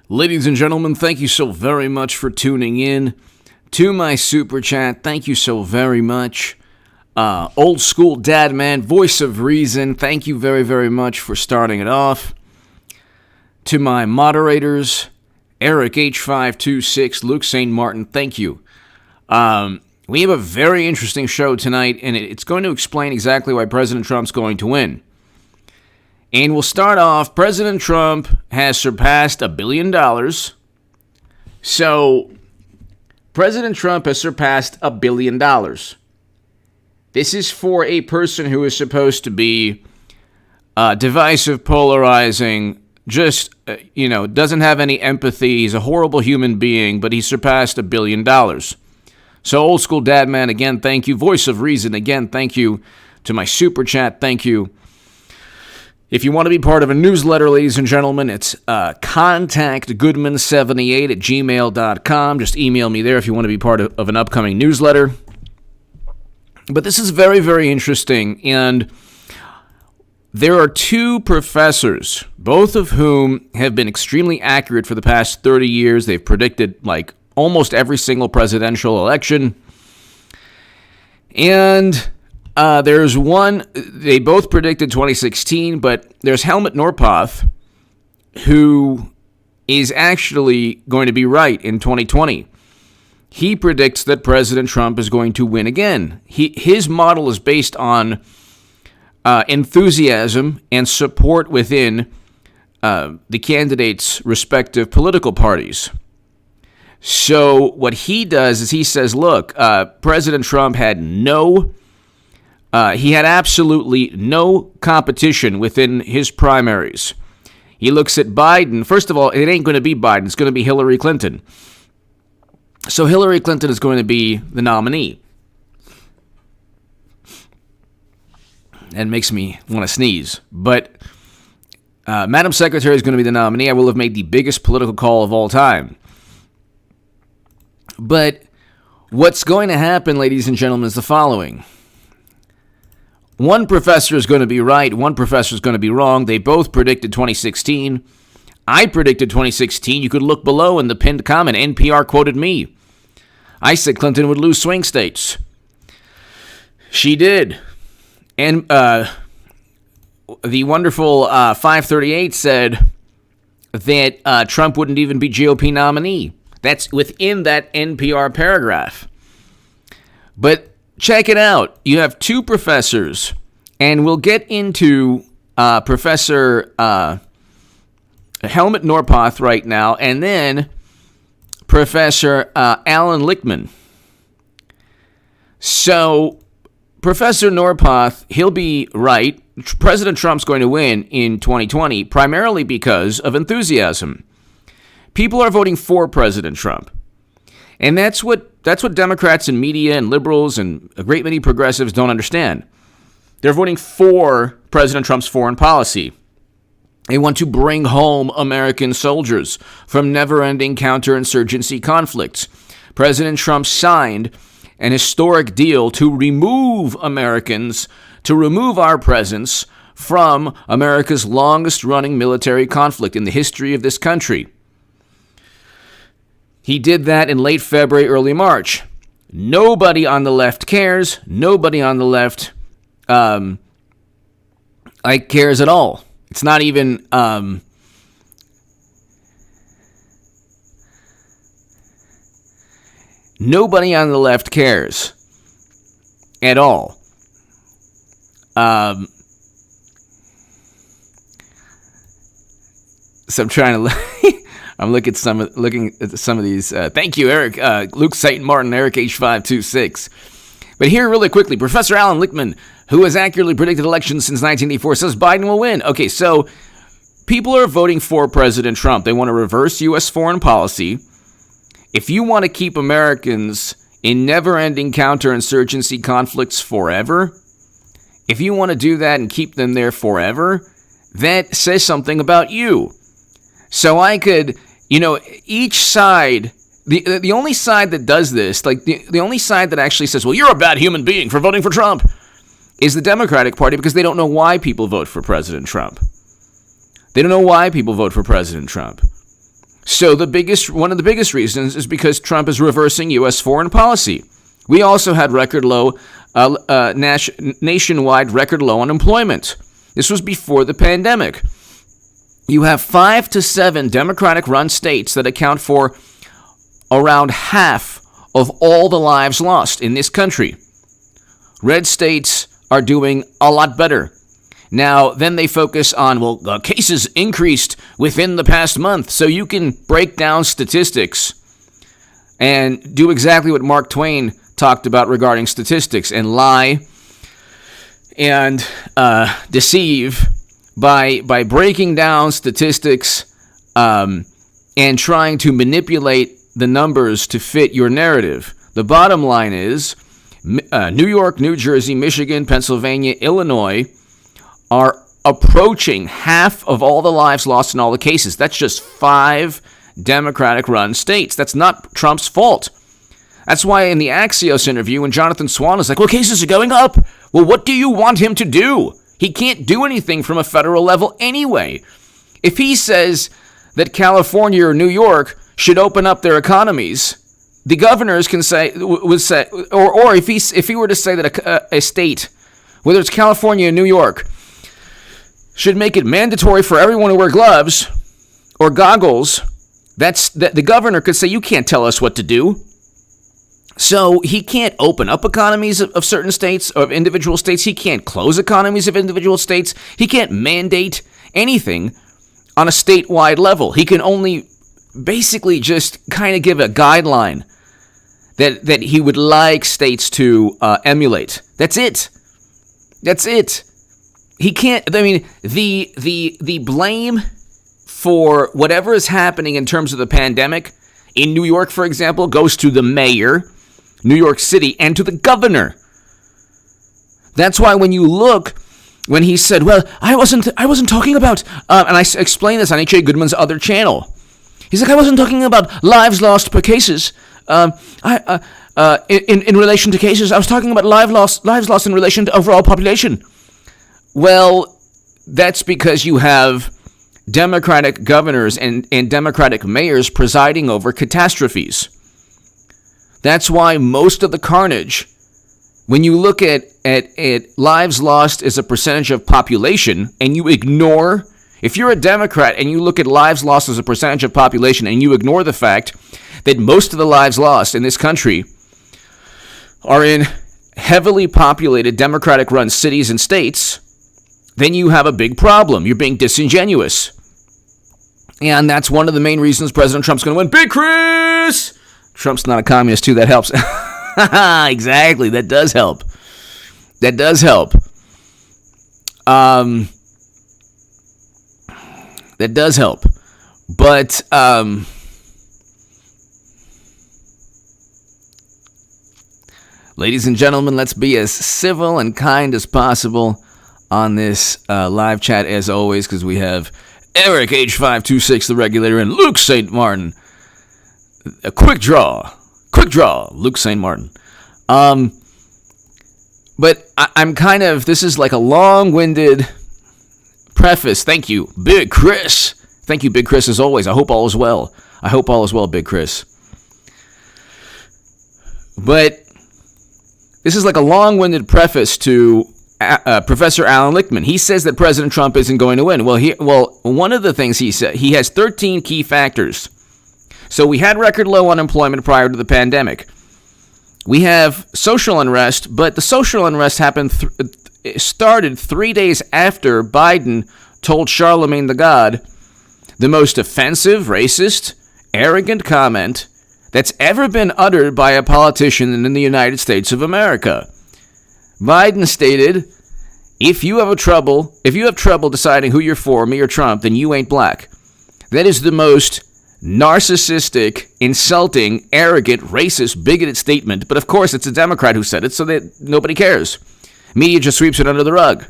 Ladies and gentlemen, thank you so very much for tuning in to my super chat. Thank you so very much. Old school dad man, voice of reason, thank you very, very much for starting it off. To my moderators, Eric H526, Lux Saint Martin, thank you. We have a very interesting show tonight, and it's going to explain exactly why President Trump's going to win. And we'll start off, President Trump has surpassed $1 billion. So, President Trump has surpassed $1 billion. This is for a person who is supposed to be divisive, polarizing, just, doesn't have any empathy. He's a horrible human being, but he surpassed $1 billion. So, old school dad man, again, thank you. Voice of reason, again, thank you. To my super chat, thank you. If you want to be part of a newsletter, ladies and gentlemen, it's contactgoodman78@gmail.com. Just email me there if you want to be part of an upcoming newsletter. But this is very, very interesting, and there are two professors, both of whom have been extremely accurate for the past 30 years. They've predicted, almost every single presidential election. And there's one, they both predicted 2016, but there's Helmut Norpoth, who is actually going to be right in 2020. He predicts that President Trump is going to win again. His model is based on enthusiasm and support within the candidates' respective political parties. So what he does is he says, look, President Trump had he had absolutely no competition within his primaries. He looks at Biden. First of all, it ain't going to be Biden. It's going to be Hillary Clinton. So Hillary Clinton is going to be the nominee. That makes me want to sneeze. But Madam Secretary is going to be the nominee. I will have made the biggest political call of all time. But what's going to happen, ladies and gentlemen, is the following. One professor is going to be right. One professor is going to be wrong. They both predicted 2016. I predicted 2016. You could look below in the pinned comment. NPR quoted me. I said Clinton would lose swing states. She did. And the wonderful 538 said that Trump wouldn't even be GOP nominee. That's within that NPR paragraph. But check it out. You have two professors, and we'll get into Professor Helmut Norpoth right now, and then Professor Alan Lichtman. So, Professor Norpoth, he'll be right. President Trump's going to win in 2020, primarily because of enthusiasm. People are voting for President Trump. And that's what Democrats and media and liberals and a great many progressives don't understand. They're voting for President Trump's foreign policy. They want to bring home American soldiers from never-ending counterinsurgency conflicts. President Trump signed an historic deal to remove Americans, to remove our presence from America's longest-running military conflict in the history of this country. He did that in late February, early March. Nobody on the left cares. Nobody on the left cares at all. It's not even nobody on the left cares at all. So I'm trying to I'm looking at some of these. Thank you, Eric. Lux Saint Martin, Eric H526. But here, really quickly, Professor Alan Lichtman, who has accurately predicted elections since 1984, says Biden will win. Okay, so people are voting for President Trump. They want to reverse U.S. foreign policy. If you want to keep Americans in never-ending counterinsurgency conflicts forever, if you want to do that and keep them there forever, that says something about you. So I could, each side, the only side that does this, the only side that actually says, well, you're a bad human being for voting for Trump, is the Democratic Party, because they don't know why people vote for President Trump. They don't know why people vote for President Trump. So one of the biggest reasons is because Trump is reversing U.S. foreign policy. We also had nationwide record low unemployment. This was before the pandemic. You have 5 to 7 Democratic-run states that account for around half of all the lives lost in this country. Red states are doing a lot better. Now, then they focus on, cases increased within the past month, so you can break down statistics and do exactly what Mark Twain talked about regarding statistics and lie and deceive by breaking down statistics and trying to manipulate the numbers to fit your narrative. The bottom line is New York, New Jersey, Michigan, Pennsylvania, Illinois are approaching half of all the lives lost in all the cases. That's just 5 Democratic-run states. That's not Trump's fault. That's why in the Axios interview, when Jonathan Swan is like, cases are going up. Well, what do you want him to do? He can't do anything from a federal level anyway. If he says that California or New York should open up their economies, the governors would say, or if he were to say that a state, whether it's California or New York, should make it mandatory for everyone to wear gloves or goggles, the governor could say, you can't tell us what to do. So he can't open up economies of certain states, of individual states. He can't close economies of individual states. He can't mandate anything on a statewide level. He can only basically just kind of give a guideline that he would like states to emulate. That's it. He can't. I mean, the blame for whatever is happening in terms of the pandemic in New York, for example, goes to the mayor, New York City, and to the governor. That's why when he said, I wasn't talking about, and I explained this on H.A. Goodman's other channel. He's like, I wasn't talking about lives lost per cases. In relation to cases, I was talking about lives lost in relation to overall population. Well, that's because you have Democratic governors and Democratic mayors presiding over catastrophes. That's why most of the carnage, when you look at lives lost as a percentage of population, and you ignore, if you're a Democrat and you look at lives lost as a percentage of population and you ignore the fact that most of the lives lost in this country are in heavily populated Democratic-run cities and states, then you have a big problem. You're being disingenuous. And that's one of the main reasons President Trump's going to win. Big Chris! Trump's not a communist, too. That helps. Exactly. That does help. That does help. But, ladies and gentlemen, let's be as civil and kind as possible on this live chat, as always, because we have Eric H526, the regulator, and Lux Saint Martin. A quick draw, Lux Saint Martin. But I'm kind of, this is like a long-winded preface. Thank you, Big Chris. Thank you, Big Chris, as always. I hope all is well. Big Chris. But this is like a long-winded preface to Professor Alan Lichtman. He says that President Trump isn't going to win. Well, one of the things he said, he has 13 key factors. So we had record low unemployment prior to the pandemic. We have social unrest, but the social unrest started 3 days after Biden told Charlemagne the God the most offensive, racist, arrogant comment that's ever been uttered by a politician in the United States of America. Biden stated, if you have trouble deciding who you're for, me or Trump, then you ain't black. That is the most narcissistic, insulting, arrogant, racist, bigoted statement. But of course, it's a Democrat who said it, so that nobody cares. Media just sweeps it under the rug.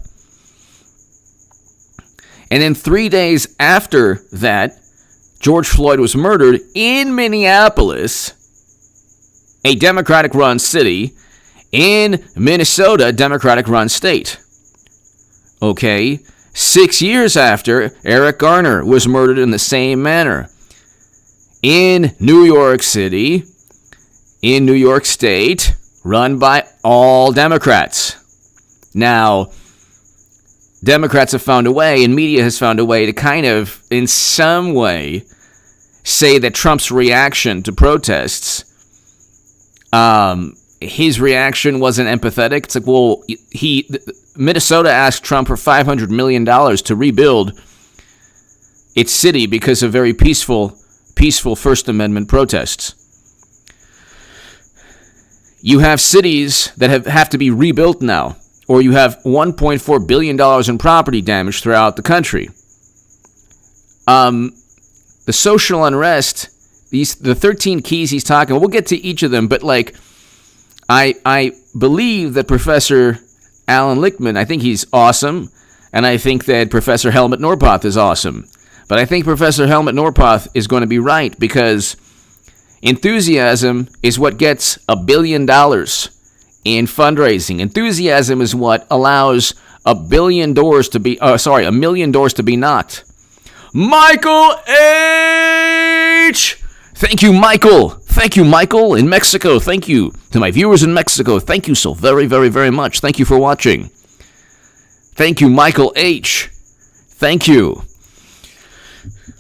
And then 3 days after that, George Floyd was murdered in Minneapolis, a Democratic-run city, in Minnesota, a Democratic-run state. Okay, 6 years after, Eric Garner was murdered in the same manner. in New York City, in New York State, run by all Democrats. Now, Democrats have found a way, and media has found a way to kind of, in some way, say that Trump's reaction to protests, his reaction wasn't empathetic. It's like, well, Minnesota asked Trump for $500 million to rebuild its city because of very peaceful First Amendment protests. You have cities that have to be rebuilt now, or you have $1.4 billion in property damage throughout the country. The social unrest, the 13 keys he's talking, we'll get to each of them, but like, I believe that Professor Alan Lichtman, I think he's awesome, and I think that Professor Helmut Norpoth is awesome. But I think Professor Helmut Norpoth is going to be right, because enthusiasm is what gets $1 billion in fundraising. Enthusiasm is what allows $1 million doors to be knocked. Michael H! Thank you, Michael. Thank you, Michael, in Mexico. Thank you to my viewers in Mexico. Thank you so very, very, very much. Thank you for watching. Thank you, Michael H. Thank you.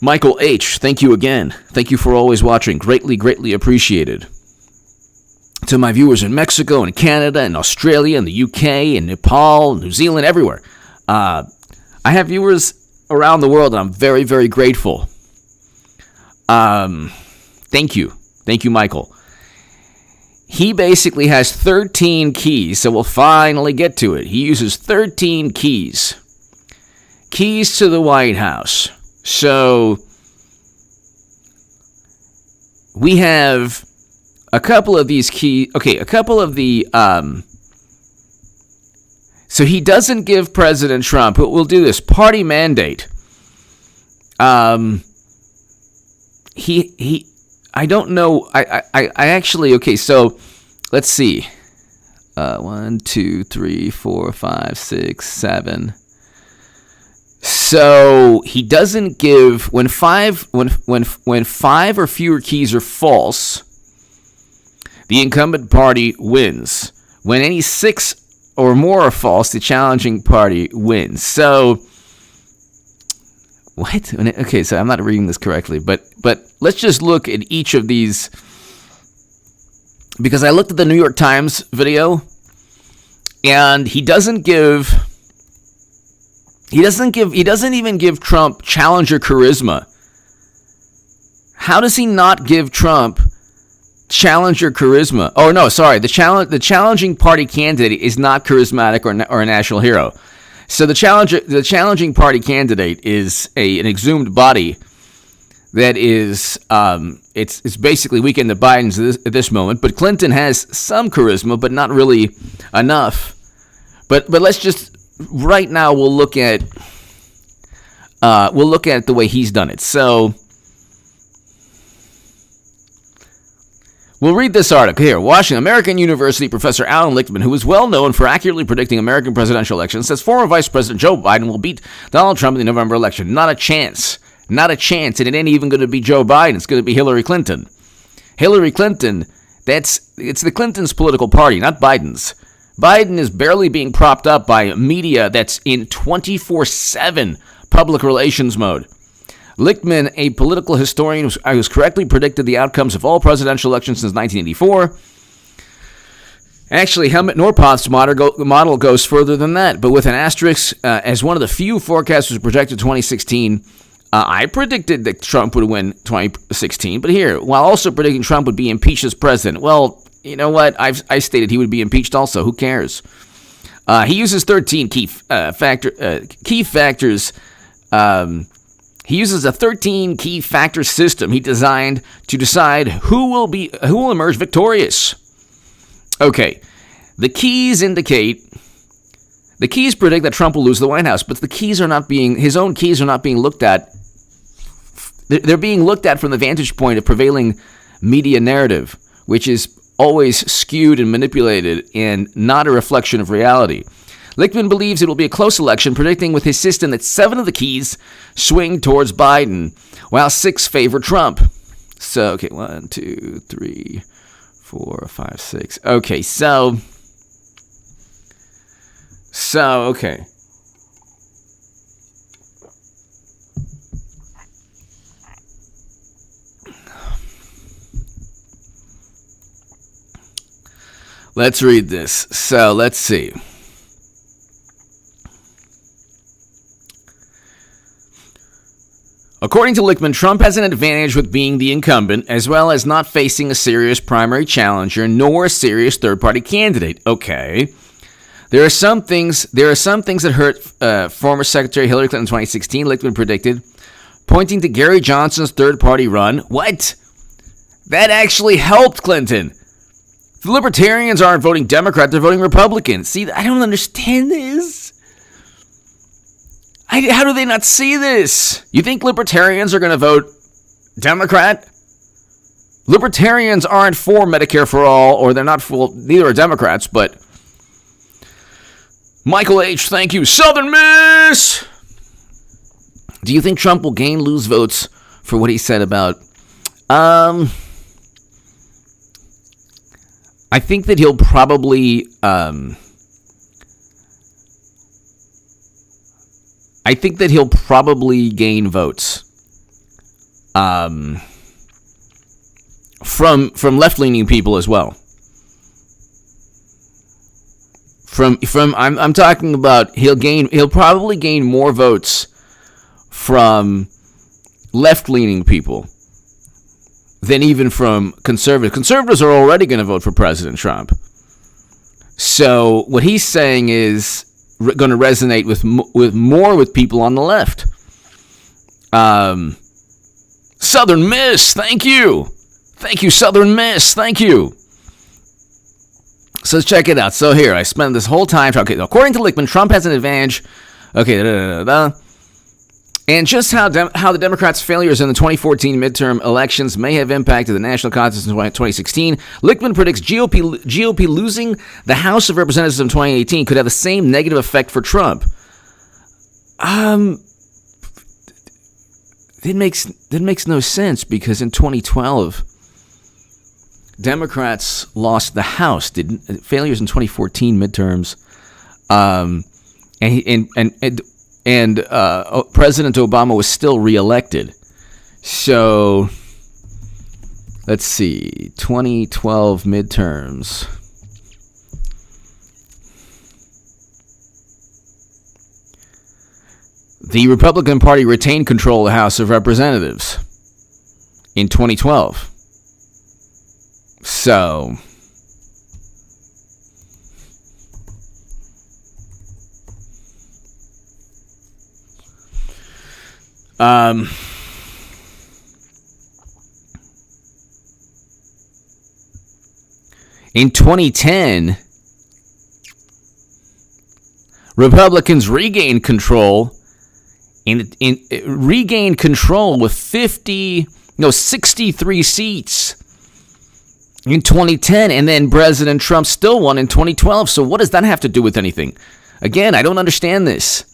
Michael H., thank you again. Thank you for always watching. Greatly, greatly appreciated. To my viewers in Mexico and Canada and Australia and the UK and Nepal, New Zealand, everywhere. I have viewers around the world, and I'm very, very grateful. Thank you. Thank you, Michael. He basically has 13 keys, so we'll finally get to it. He uses 13 keys. Keys to the White House. So we have a couple of these keys. Okay, a couple of the... So he doesn't give President Trump, but we'll do this, party mandate. I don't know. I actually, okay, so let's see. 1, 2, 3, 4, 5, 6, 7. So he doesn't give when five or fewer keys are false, the incumbent party wins. When any 6 or more are false, the challenging party wins. So what? Okay, so I'm not reading this correctly, but let's just look at each of these, because I looked at the New York Times video, and he doesn't even give Trump challenger charisma. How does he not give Trump challenger charisma? Oh no, sorry. The challenging party candidate is not charismatic or a national hero. So the challenging party candidate is an exhumed body that is it's basically weakened to Biden's at this moment. But Clinton has some charisma, but not really enough. But let's just right now we'll look at the way he's done it. So we'll read this article here. Washington American University professor Alan Lichtman, who is well known for accurately predicting American presidential elections, says former Vice President Joe Biden will beat Donald Trump in the November election. Not a chance. Not a chance. And it ain't even going to be Joe Biden. It's going to be Hillary Clinton. Hillary Clinton, it's the Clintons' political party, not Biden's. Biden is barely being propped up by media that's in 24/7 public relations mode. Lichtman, a political historian who's correctly predicted the outcomes of all presidential elections since 1984. Actually, Helmut Norpoth's model goes further than that, but with an asterisk. As one of the few forecasters projected 2016, I predicted that Trump would win 2016, but here, while also predicting Trump would be impeached as president. Well, you know what? I stated he would be impeached also. Who cares? He uses 13 key factors. He uses a 13 key factor system he designed to decide who will emerge victorious. Okay, the keys predict that Trump will lose the White House, but his own keys are not being looked at. They're being looked at from the vantage point of prevailing media narrative, which is always skewed and manipulated and not a reflection of reality. Lichtman believes it will be a close election, predicting with his system that 7 of the keys swing towards Biden, while 6 favor Trump. So, okay, 1, 2, 3, 4, 5, 6. Okay, so, okay. Let's read this. So, let's see. According to Lichtman, Trump has an advantage with being the incumbent, as well as not facing a serious primary challenger nor a serious third-party candidate. Okay. There are some things that hurt former Secretary Hillary Clinton in 2016, Lichtman predicted, pointing to Gary Johnson's third-party run. What? That actually helped Clinton. The Libertarians aren't voting Democrat, they're voting Republican. See, I don't understand this. How do they not see this? You think Libertarians are going to vote Democrat? Libertarians aren't for Medicare for all, or they're not for, neither are Democrats, but Michael H., thank you. Southern Miss! Do you think Trump will lose votes for what he said about, I think that he'll probably, gain votes from left-leaning people as well. I'm talking about he'll probably gain more votes from left-leaning people than even from conservatives. Conservatives are already going to vote for President Trump. So what he's saying is going to resonate with people on the left. Southern Miss, thank you, Southern Miss, thank you. So let's check it out. So here, I spent this whole time talking. According to Lichtman, Trump has an advantage. Okay, and just how the Democrats' failures in the 2014 midterm elections may have impacted the national contest in 2016. Lichtman predicts GOP losing the House of Representatives in 2018 could have the same negative effect for Trump. That makes no sense, because in 2012, Democrats lost the House. Failures in 2014 midterms, and President Obama was still reelected. So, let's see, 2012 midterms. The Republican Party retained control of the House of Representatives in 2012. So, in 2010, Republicans regained control with 63 seats in 2010, and then President Trump still won in 2012. So what does that have to do with anything? Again, I don't understand this.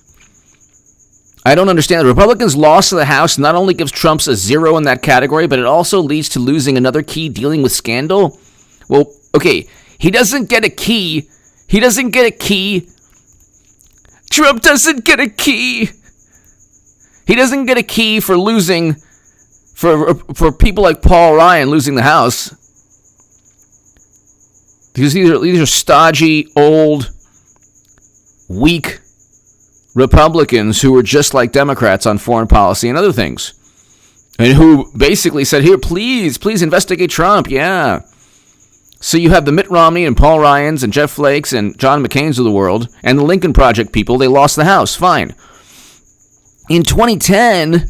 I don't understand. The Republicans' loss to the House not only gives Trump a 0 in that category, but it also leads to losing another key dealing with scandal. Well, okay, he doesn't get a key. He doesn't get a key. Trump doesn't get a key. He doesn't get a key for losing, for people like Paul Ryan losing the House. Because these are stodgy, old, weak Republicans who were just like Democrats on foreign policy and other things. And who basically said, here, please investigate Trump, yeah. So you have the Mitt Romney and Paul Ryans and Jeff Flakes and John McCain's of the world and the Lincoln Project people. They lost the House, fine. In 2010,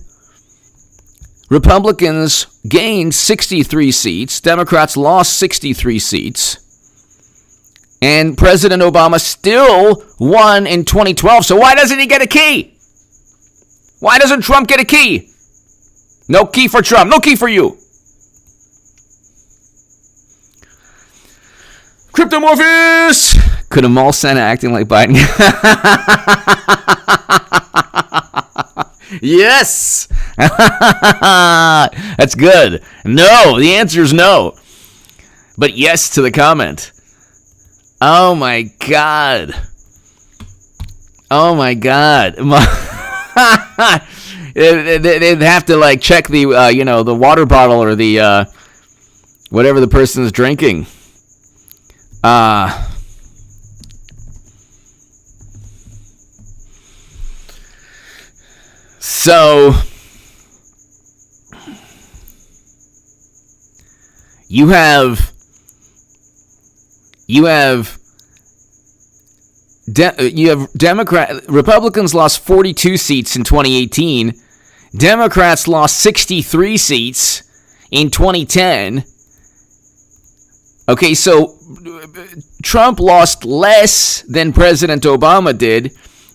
Republicans gained 63 seats. Democrats lost 63 seats. And President Obama still won in 2012. So why doesn't he get a key? Why doesn't Trump get a key? No key for Trump. No key for you. Cryptomorphous! Could Amal Sena acting like Biden? Yes! That's good. No, the answer is no. But yes to the comment. Oh my God. Oh my God. They'd have to like check the the water bottle or the whatever the person is drinking. So you have Republicans lost 42 seats in 2018. Democrats lost 63 seats in 2010. Okay, so Trump lost less than President Obama did.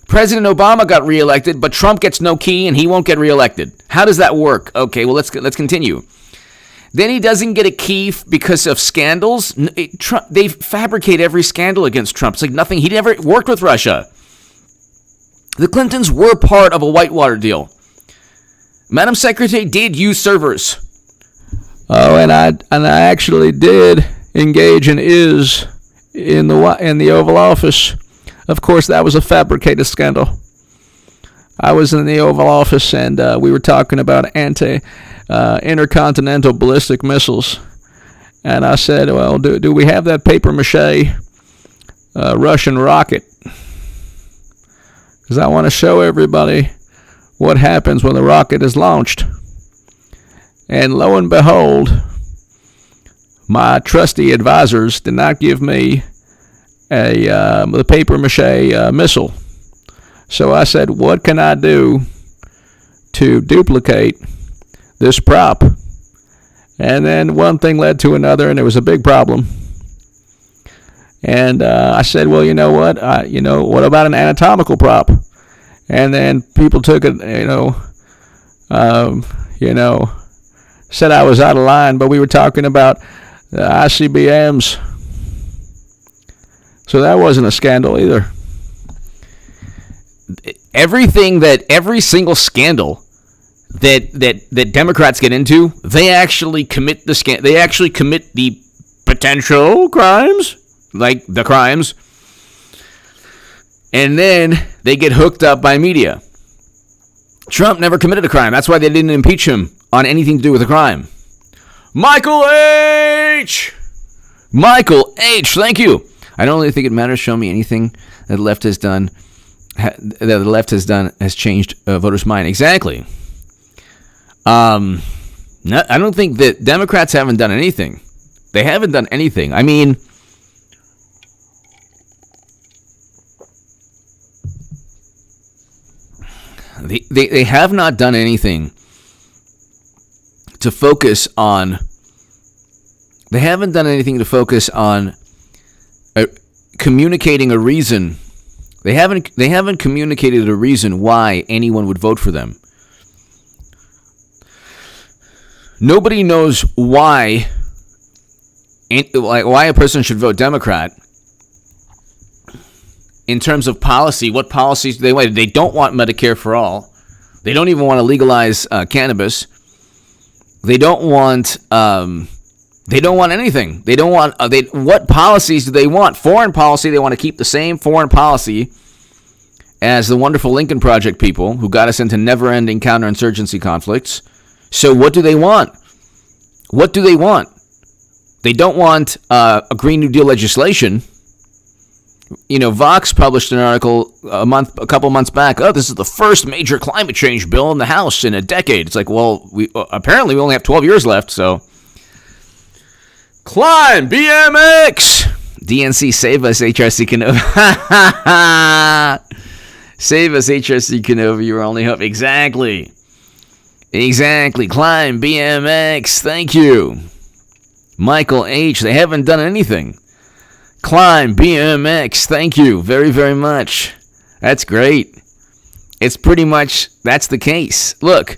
President Obama got reelected, but Trump gets no key and he won't get reelected. How does that work? Okay, well, let's continue. Then he doesn't get a key because of scandals. They fabricate every scandal against Trump. It's like nothing. He never worked with Russia. The Clintons were part of a Whitewater deal. Madam Secretary did use servers. Oh, and I actually did engage in the Oval Office. Of course, that was a fabricated scandal. I was in the Oval Office, and we were talking about intercontinental ballistic missiles. And I said, well, do we have that papier-mâché Russian rocket? Because I want to show everybody what happens when the rocket is launched. And lo and behold, my trusty advisors did not give me the papier-mâché missile. So I said, what can I do to duplicate this prop? And then one thing led to another, and it was a big problem. And I said, well, you know what? What about an anatomical prop? And then people took it, said I was out of line, but we were talking about the ICBMs. So that wasn't a scandal either. Every single scandal that Democrats get into, they actually commit the potential crimes, like the crimes, and then they get hooked up by media. Trump never committed a crime. That's why they didn't impeach him on anything to do with a crime. Michael H., thank you. I don't really think it matters. Show me anything that the left has done. Has changed voters' mind. Exactly. I don't think that Democrats haven't done anything. They haven't done anything. I mean, they have not done anything to focus on. They haven't done anything to focus on communicating a reason. They haven't communicated a reason why anyone would vote for them. Nobody knows why a person should vote Democrat in terms of policy. What policies do they want? They don't want Medicare for all. They don't even want to legalize cannabis. They don't want anything. They don't want. What policies do they want? Foreign policy. They want to keep the same foreign policy as the wonderful Lincoln Project people who got us into never-ending counterinsurgency conflicts. So what do they want? What do they want? They don't want a Green New Deal legislation. Vox published an article a couple months back. Oh, this is the first major climate change bill in the House in a decade. It's like, well, apparently we only have 12 years left, so. Climb, BMX! DNC, save us, HRC Canova. Save us, HRC Canova, your only hope. Exactly. Climb, BMX, thank you. Michael H., they haven't done anything. Climb, BMX, thank you very, very much. That's great. It's pretty much, that's the case. Look,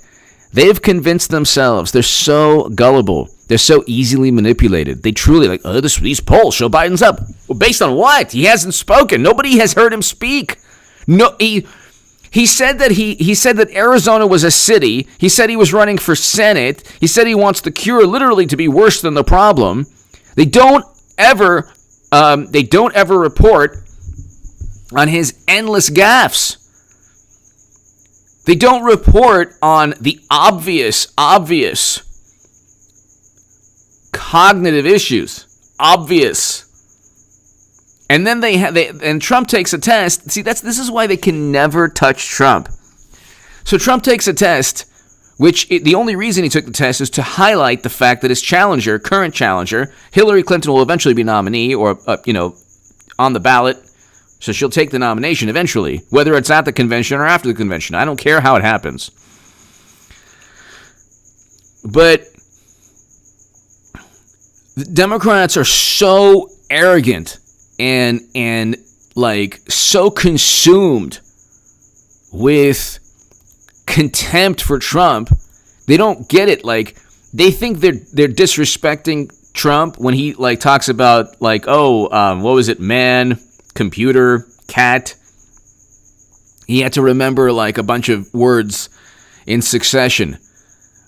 they've convinced themselves. They're so gullible. They're so easily manipulated. They truly these polls show Biden's up. Well, based on what? He hasn't spoken. Nobody has heard him speak. No, He said that Arizona was a city. He said he was running for Senate. He said he wants the cure literally to be worse than the problem. They don't ever report on his endless gaffes. They don't report on the obvious cognitive issues. Obvious. And then and Trump takes a test. See, this is why they can never touch Trump. So Trump takes a test, the only reason he took the test is to highlight the fact that his current challenger, Hillary Clinton, will eventually be nominee or on the ballot. So she'll take the nomination eventually, whether it's at the convention or after the convention. I don't care how it happens. But the Democrats are so arrogant and like so consumed with contempt for Trump, they don't get it. Like, they think they're disrespecting Trump when he like talks about like, what was it, man, computer, cat. He had to remember like a bunch of words in succession.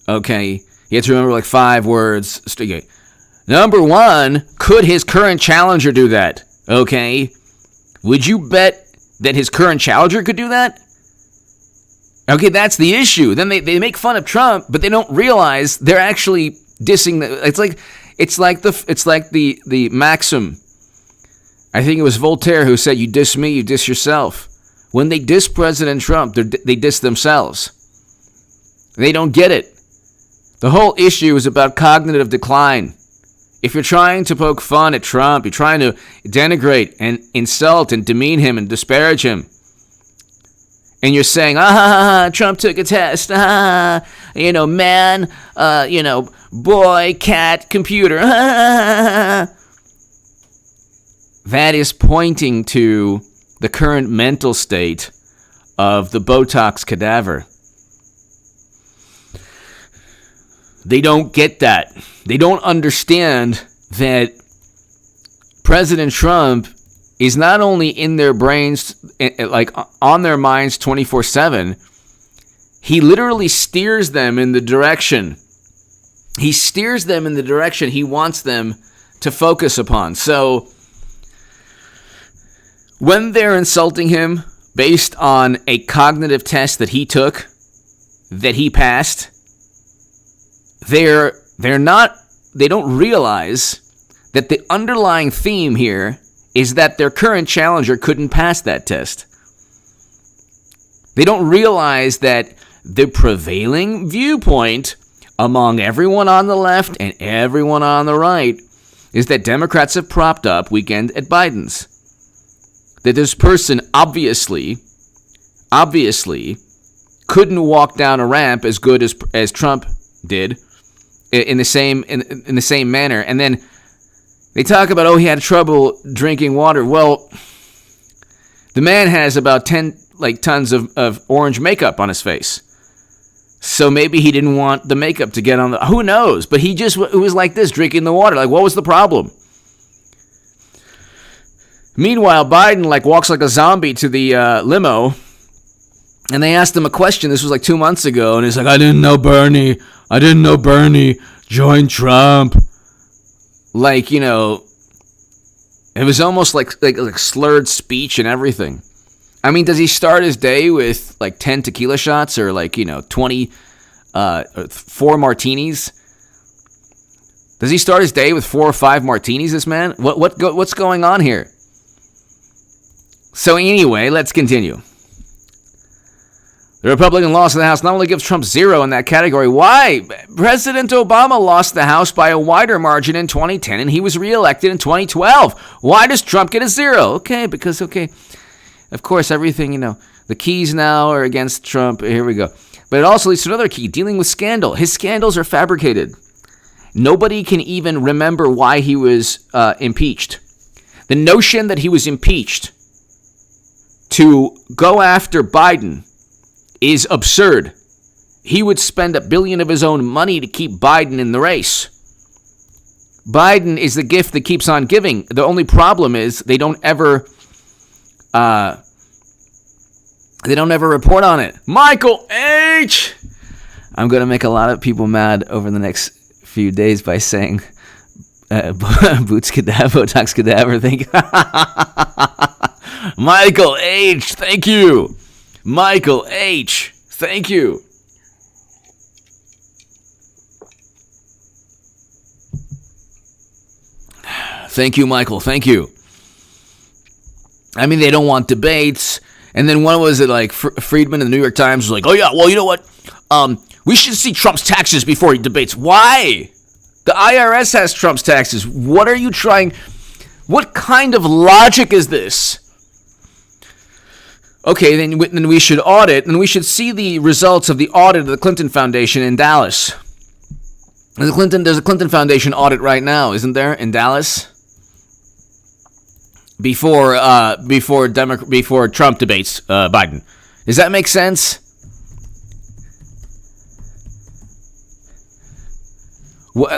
Okay, he had to remember like 5 words. Okay. Number 1, could his current challenger do that? Okay, would you bet that his current challenger could do that? Okay, that's the issue. Then they make fun of Trump, but they don't realize they're actually dissing. It's like the maxim. I think it was Voltaire who said, "You diss me, you diss yourself." When they diss President Trump, they diss themselves. They don't get it. The whole issue is about cognitive decline. If you're trying to poke fun at Trump, you're trying to denigrate and insult and demean him and disparage him, and you're saying, Trump took a test, man, boy, cat, computer, that is pointing to the current mental state of the botox cadaver. They don't get that. They don't understand that President Trump is not only in their brains, like on their minds 24/7, he literally steers them in the direction. He steers them in the direction he wants them to focus upon. So when they're insulting him based on a cognitive test that he took, that he passed, they don't realize that the underlying theme here is that their current challenger couldn't pass that test. They don't realize that the prevailing viewpoint among everyone on the left and everyone on the right is that Democrats have propped up weekend at Biden's. That this person obviously couldn't walk down a ramp as good as Trump did in the same manner. And then they talk about, he had trouble drinking water. Well, the man has about 10 tons of orange makeup on his face. So maybe he didn't want the makeup to get on who knows? But it was like this, drinking the water. Like, what was the problem? Meanwhile, Biden walks like a zombie to the limo, and they asked him a question. This was 2 months ago, and he's like, I didn't know Bernie joined Trump. It was almost like slurred speech and everything. I mean, does he start his day with 10 tequila shots or 20 4 martinis? Does he start his day with 4 or 5 martinis, this man? What's going on here? So anyway, let's continue. The Republican loss of the House not only gives Trump 0 in that category. Why? President Obama lost the House by a wider margin in 2010, and he was reelected in 2012. Why does Trump get a 0? Because of course, everything, the keys now are against Trump. Here we go. But it also leads to another key, dealing with scandal. His scandals are fabricated. Nobody can even remember why he was impeached. The notion that he was impeached to go after Biden is absurd. He would spend $1 billion of his own money to keep Biden in the race. Biden is the gift that keeps on giving. The only problem is they don't ever They don't ever report on it. Michael H. I'm going to make a lot of people mad over the next few days by saying Botox cadaver. Thank you. Michael H. Thank you. Michael H. Thank you. Thank you, Michael. Thank you. I mean, they don't want debates. And then one was it like Friedman in the New York Times was like, oh, yeah, well, you know what? We should see Trump's taxes before he debates. Why? The IRS has Trump's taxes. What are you trying? What kind of logic is this? Okay, then we should audit, and we should see the results of the audit of the Clinton Foundation in Dallas. There's a Clinton Foundation audit right now, isn't there, in Dallas? Before Trump debates Biden. Does that make sense? What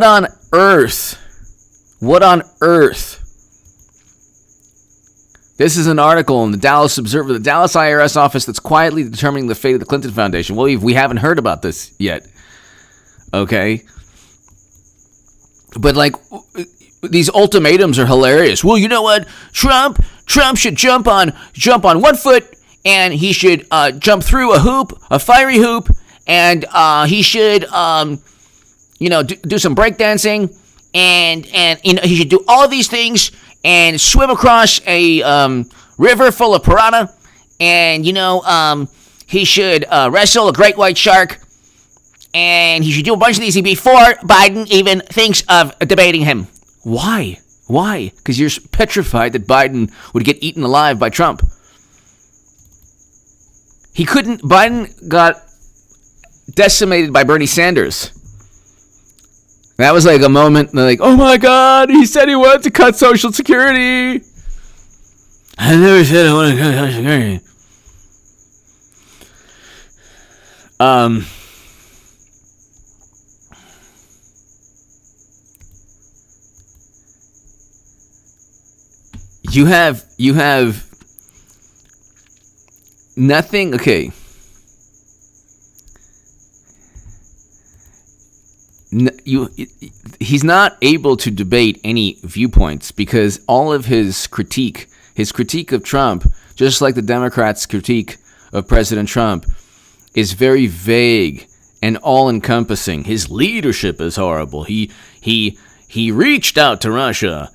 on earth? What on earth? This is an article in the Dallas Observer, the Dallas IRS office that's quietly determining the fate of the Clinton Foundation. Well, we haven't heard about this yet. Okay. But like these ultimatums are hilarious. Well, you know what? Trump should jump on 1 foot, and he should jump through a fiery hoop, and he should do some breakdancing, and he should do all of these things and swim across a river full of piranha, and he should wrestle a great white shark. And he should do a bunch of these before Biden even thinks of debating him. Why? Why? Because you're petrified that Biden would get eaten alive by Trump. Biden got decimated by Bernie Sanders. That was like a moment, like, oh my God, he said he wanted to cut Social Security. I never said I wanted to cut Social Security. You have nothing. Okay. He's not able to debate any viewpoints because all of his critique of Trump, just like the Democrats' critique of President Trump, is very vague and all-encompassing. His leadership is horrible. He reached out to Russia.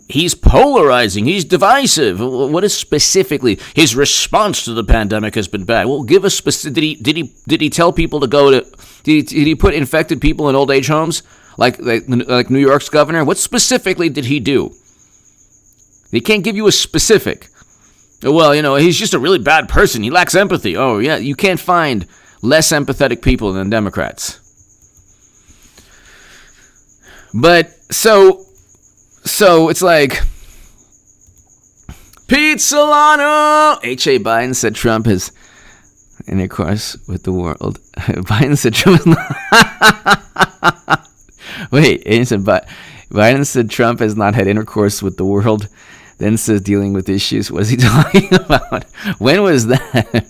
He's polarizing. He's divisive. What is specifically his response to the pandemic has been bad? Well, give us specific. Did he tell people to go to? Did he put infected people in old age homes like New York's governor? What specifically did he do? He can't give you a specific. Well, he's just a really bad person. He lacks empathy. Oh yeah, you can't find less empathetic people than Democrats. But so it's like Pete Solano. H.A. Biden said Trump has intercourse with the world. Biden said Trump is not. Wait, Biden said Trump has not had intercourse with the world. Then says dealing with issues. What is he talking about? When was that?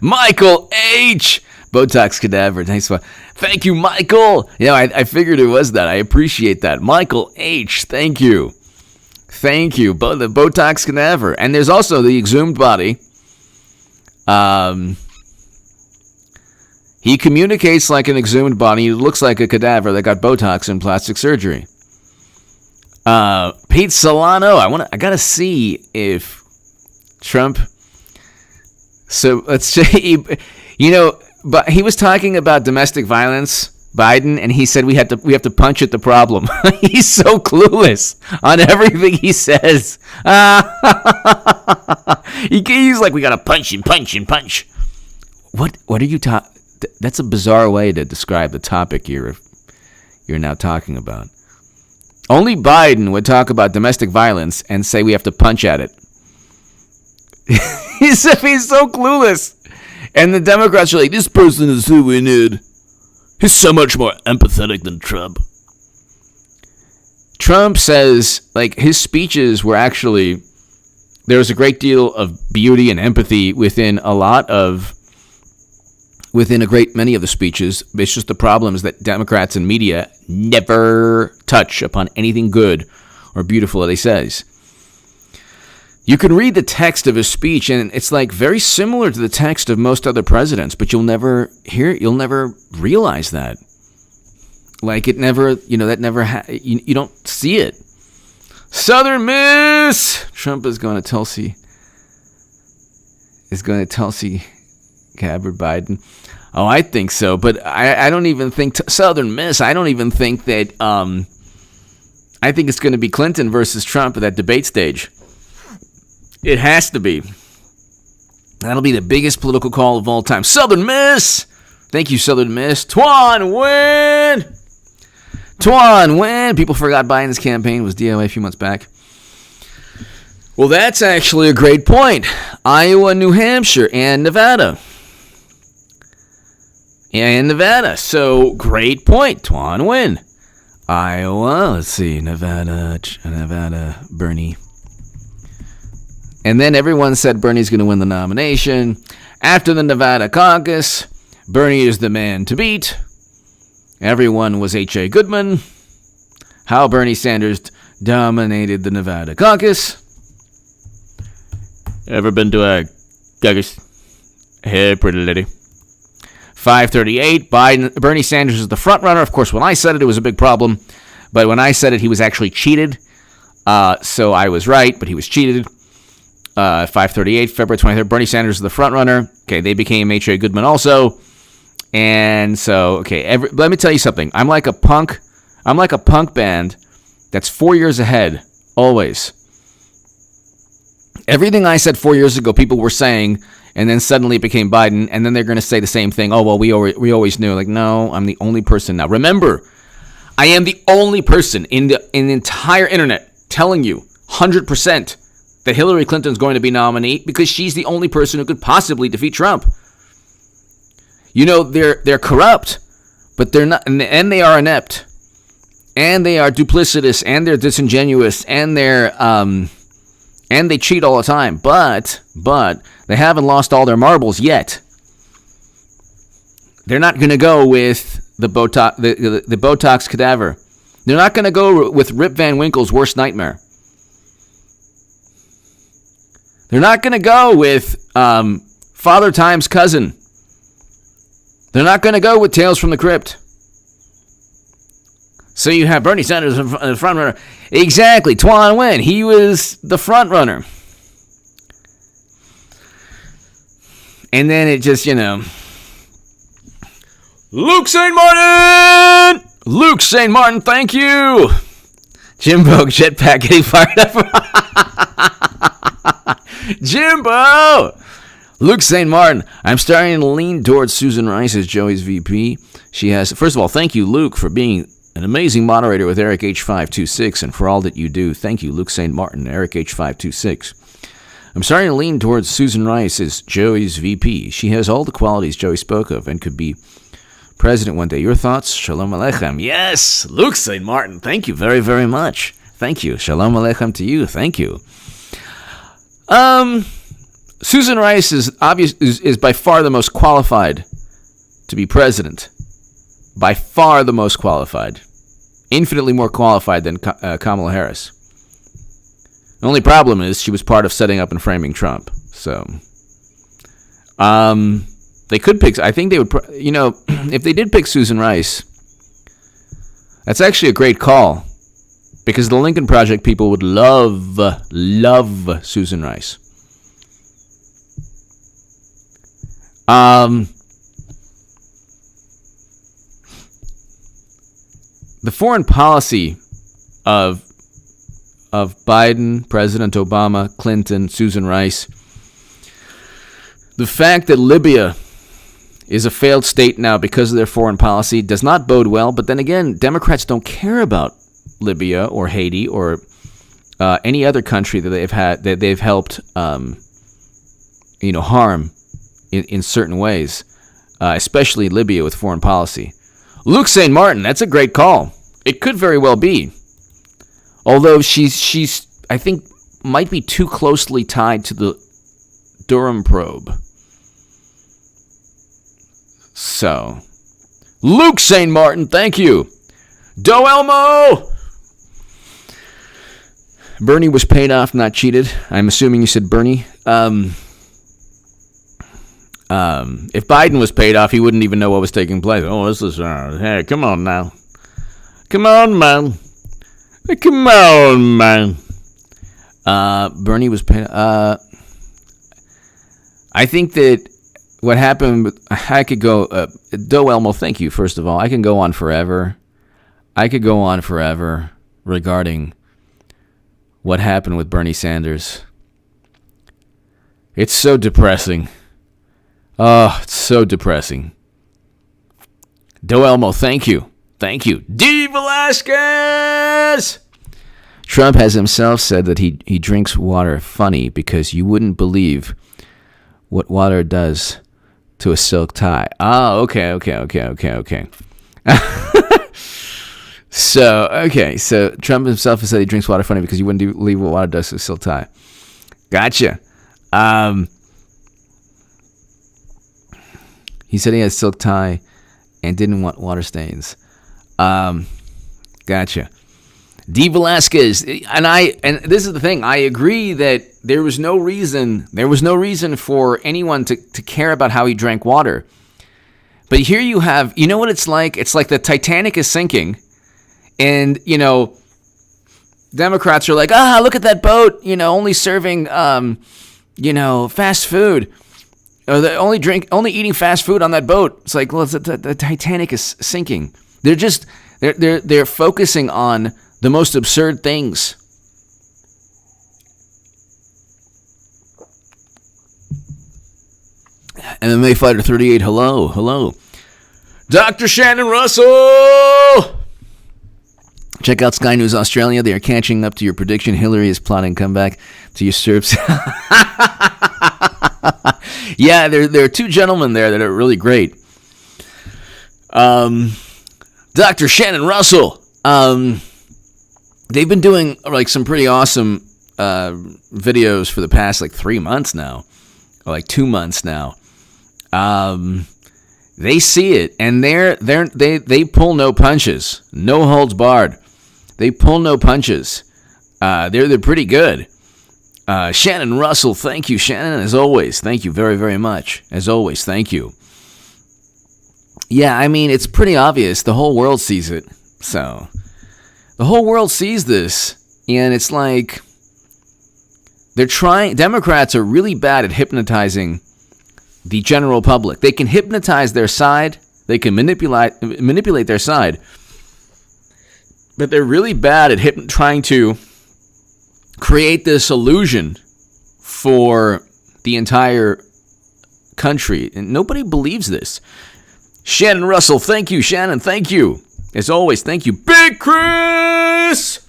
Michael H. Botox cadaver. Thanks for. Thank you, Michael. I figured it was that. I appreciate that. Michael H. Thank you. Thank you. The Botox cadaver. And there's also the exhumed body. He communicates like an exhumed body. He looks like a cadaver that got Botox and plastic surgery. Pete Solano. I gotta see if Trump. So let's say, but he was talking about domestic violence, Biden, and he said we have to punch at the problem. He's so clueless on everything he says. He's like, we gotta punch and punch and punch. What are you talking? That's a bizarre way to describe the topic you're now talking about. Only Biden would talk about domestic violence and say we have to punch at it. He's so clueless. And the Democrats are like, this person is who we need. He's so much more empathetic than Trump. Trump says, like, his speeches were actually, there was a great deal of beauty and empathy within a great many of the speeches. It's just the problem is that Democrats and media never touch upon anything good or beautiful that he says. You can read the text of his speech, and it's like very similar to the text of most other presidents, but you'll never realize that. Like it never, you don't see it. Southern Miss! Trump is going to Tulsi Gabbard Biden. Oh, I think so, but I don't even think Southern Miss. I don't even think that. I think it's going to be Clinton versus Trump at that debate stage. It has to be. That'll be the biggest political call of all time. Southern Miss. Thank you, Southern Miss. Tuan win. People forgot Biden's campaign was DOA a few months back. Well, that's actually a great point. Iowa, New Hampshire, and Nevada. So, great point. Tuan win. Iowa, let's see. Nevada, Bernie. And then everyone said Bernie's going to win the nomination. After the Nevada caucus, Bernie is the man to beat. Everyone was H.A. Goodman. How Bernie Sanders dominated the Nevada caucus. Ever been to a caucus? Hey, pretty lady. 538, Bernie Sanders is the front runner. Of course, when I said it, it was a big problem. But when I said it, he was actually cheated. So I was right, but he was cheated. 538, February 23rd, Bernie Sanders is the front runner. Okay, they became H.A. Goodman also. And so, okay, let me tell you something. I'm like a punk band that's 4 years ahead, always. Everything I said 4 years ago, people were saying, and then suddenly it became Biden, and then they're going to say the same thing. Oh, well, we always knew. Like, no, I'm the only person now. Remember, I am the only person in the entire internet telling you 100% that Hillary Clinton's going to be nominee because she's the only person who could possibly defeat Trump. They're corrupt, but they're not, and they are inept, and they are duplicitous, and they're disingenuous, and they cheat all the time. But they haven't lost all their marbles yet. They're not going to go with the botox cadaver. They're not going to go with Rip Van Winkle's worst nightmare. They're not going to go with Father Time's cousin. They're not going to go with Tales from the Crypt. So you have Bernie Sanders the front runner. Exactly. Tuan Nguyen. He was the front runner. And then it just, Lux Saint Martin! Lux Saint Martin, thank you! Jimbo Jetpack getting fired up. Jimbo! Lux Saint Martin, I'm starting to lean towards Susan Rice as Joey's VP. She has, first of all, thank you, Luke, for being an amazing moderator with Eric H526 and for all that you do. Thank you, Lux Saint Martin, Eric H526. I'm starting to lean towards Susan Rice as Joey's VP. She has all the qualities Joey spoke of and could be president one day. Your thoughts? Shalom Aleichem. Yes, Lux Saint Martin, thank you very, very much. Thank you. Shalom Aleichem to you. Thank you. Susan Rice is by far the most qualified to be president. By far the most qualified. Infinitely more qualified than Kamala Harris. The only problem is she was part of setting up and framing Trump. So, they could pick, I think they would, if they did pick Susan Rice, that's actually a great call. Because the Lincoln Project people would love Susan Rice. The foreign policy of Biden, President Obama, Clinton, Susan Rice, the fact that Libya is a failed state now because of their foreign policy does not bode well. But then again, Democrats don't care about Libya or Haiti or any other country that they've helped harm in certain ways, especially Libya with foreign policy. Lux Saint Martin, that's a great call. It could very well be. Although she's I think might be too closely tied to the Durham probe. So, Lux Saint Martin, thank you. Do Elmo! Bernie was paid off, not cheated. I'm assuming you said Bernie. If Biden was paid off, he wouldn't even know what was taking place. Oh, this is... hey, come on now. Come on, man. Come on, man. Bernie was paid... I think that what happened... I could go... Do Elmo, thank you, first of all. I can go on forever. I could go on forever regarding what happened with Bernie Sanders. It's so depressing. Oh, it's so depressing. Do Elmo, thank you. Thank you. D. Velasquez! Trump has himself said that he drinks water funny because you wouldn't believe what water does to a silk tie. Oh, okay. So Trump himself has said he drinks water funny because you wouldn't believe what water does to a silk tie. Gotcha. He said he had a silk tie and didn't want water stains. Gotcha. D. Velasquez, and this is the thing, I agree that there was no reason for anyone to care about how he drank water. But here you have, you know what it's like? It's like the Titanic is sinking, and, Democrats are like, look at that boat, only serving, fast food. Or only eating fast food on that boat. It's like, well, the Titanic is sinking. They're focusing on the most absurd things. MMA Fighter 38, hello. Dr. Shannon Russell! Check out Sky News Australia. They are catching up to your prediction. Hillary is plotting comeback to usurp. Yeah, there are two gentlemen there that are really great. Dr. Shannon Russell. They've been doing like some pretty awesome videos for the past 3 months now, or 2 months now. They see it, and they pull no punches, no holds barred. They pull no punches. They're pretty good. Shannon Russell, thank you, Shannon, as always. Thank you very, very much. As always, thank you. Yeah, I mean, it's pretty obvious. The whole world sees it. So, the whole world sees this, and it's like Democrats are really bad at hypnotizing the general public. They can hypnotize their side. They can manipulate their side. But they're really bad at trying to create this illusion for the entire country. And nobody believes this. Shannon Russell, thank you. Shannon, thank you. As always, thank you. Big Chris!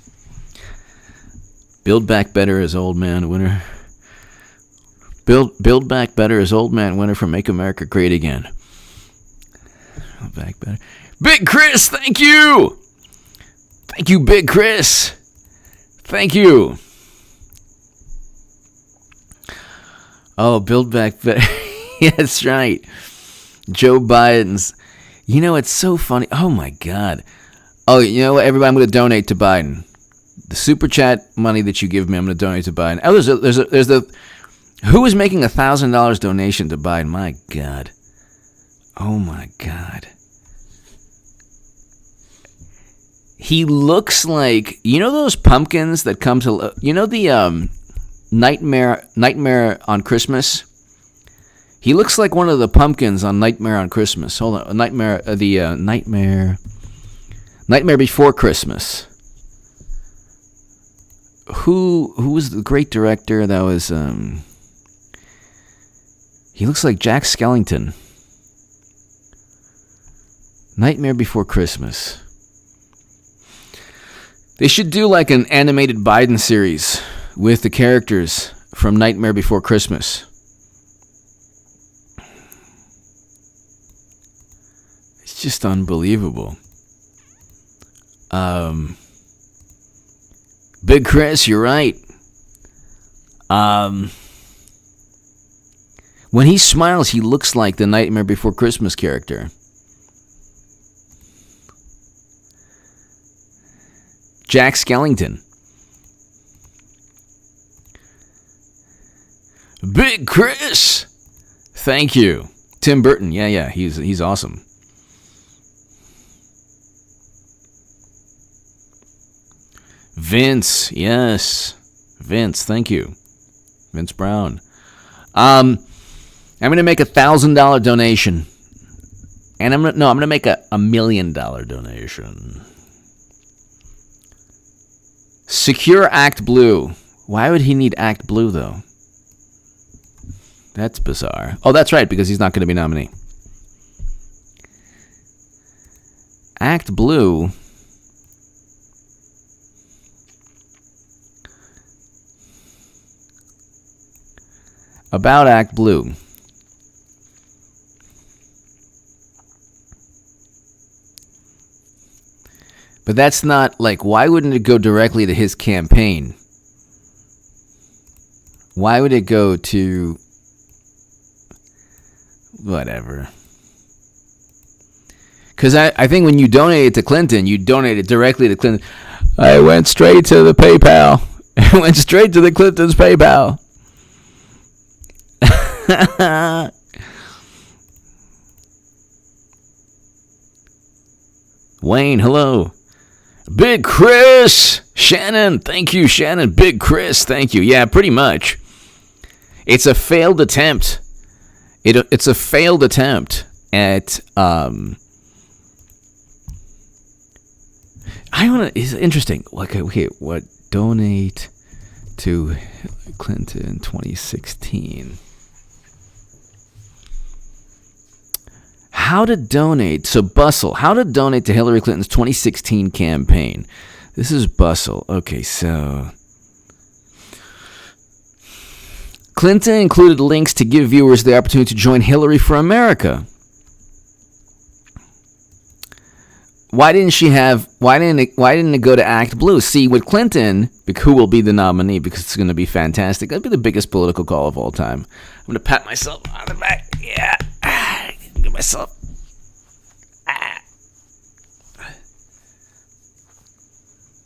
Build back better as old man winner. Build back better as old man winner from Make America Great Again. Build back better. Big Chris, thank you. Thank you, Big Chris. Thank you. Oh, build back better. Yeah, that's right. Joe Biden's. It's so funny. Oh, my God. Oh, you know what, everybody? I'm going to donate to Biden. The super chat money that you give me, I'm going to donate to Biden. Oh, there's the. Who is making $1,000 donation to Biden? My God. Oh, my God. He looks like, those pumpkins that come to, the Nightmare on Christmas? He looks like one of the pumpkins on Nightmare on Christmas. Hold on, Nightmare Before Christmas. Who was the great director that was, he looks like Jack Skellington. Nightmare Before Christmas. They should do like an animated Biden series with the characters from Nightmare Before Christmas. It's just unbelievable. Big Chris, you're right. When he smiles, he looks like the Nightmare Before Christmas character. Jack Skellington. Big Chris. Thank you. Tim Burton. Yeah, he's awesome. Vince. Yes. Vince, thank you. Vince Brown. I'm going to make $1,000 donation. And I'm going to make a $1 million donation. Secure Act Blue. Why would he need Act Blue, though? That's bizarre. Oh, that's right, because he's not going to be nominee. Act Blue. About Act Blue. But that's not, like, why wouldn't it go directly to his campaign? Why would it go to... whatever. Because I think when you donate it to Clinton, you donate it directly to Clinton. I went straight to the PayPal. I went straight to the Clinton's PayPal. Wayne, hello. Big Chris. Shannon, thank you, Shannon. Big Chris, thank you. Yeah, pretty much. It's a failed attempt. It's a failed attempt at it's interesting. Okay, what donate to Clinton 2016. How to donate. So Bustle. How to donate to Hillary Clinton's 2016 campaign. This is Bustle. Okay, so Clinton included links to give viewers the opportunity to join Hillary for America. Why didn't it go to Act Blue? See, with Clinton, who will be the nominee, because it's going to be fantastic. That'd be the biggest political call of all time. I'm going to pat myself on the back. Yeah. Get myself.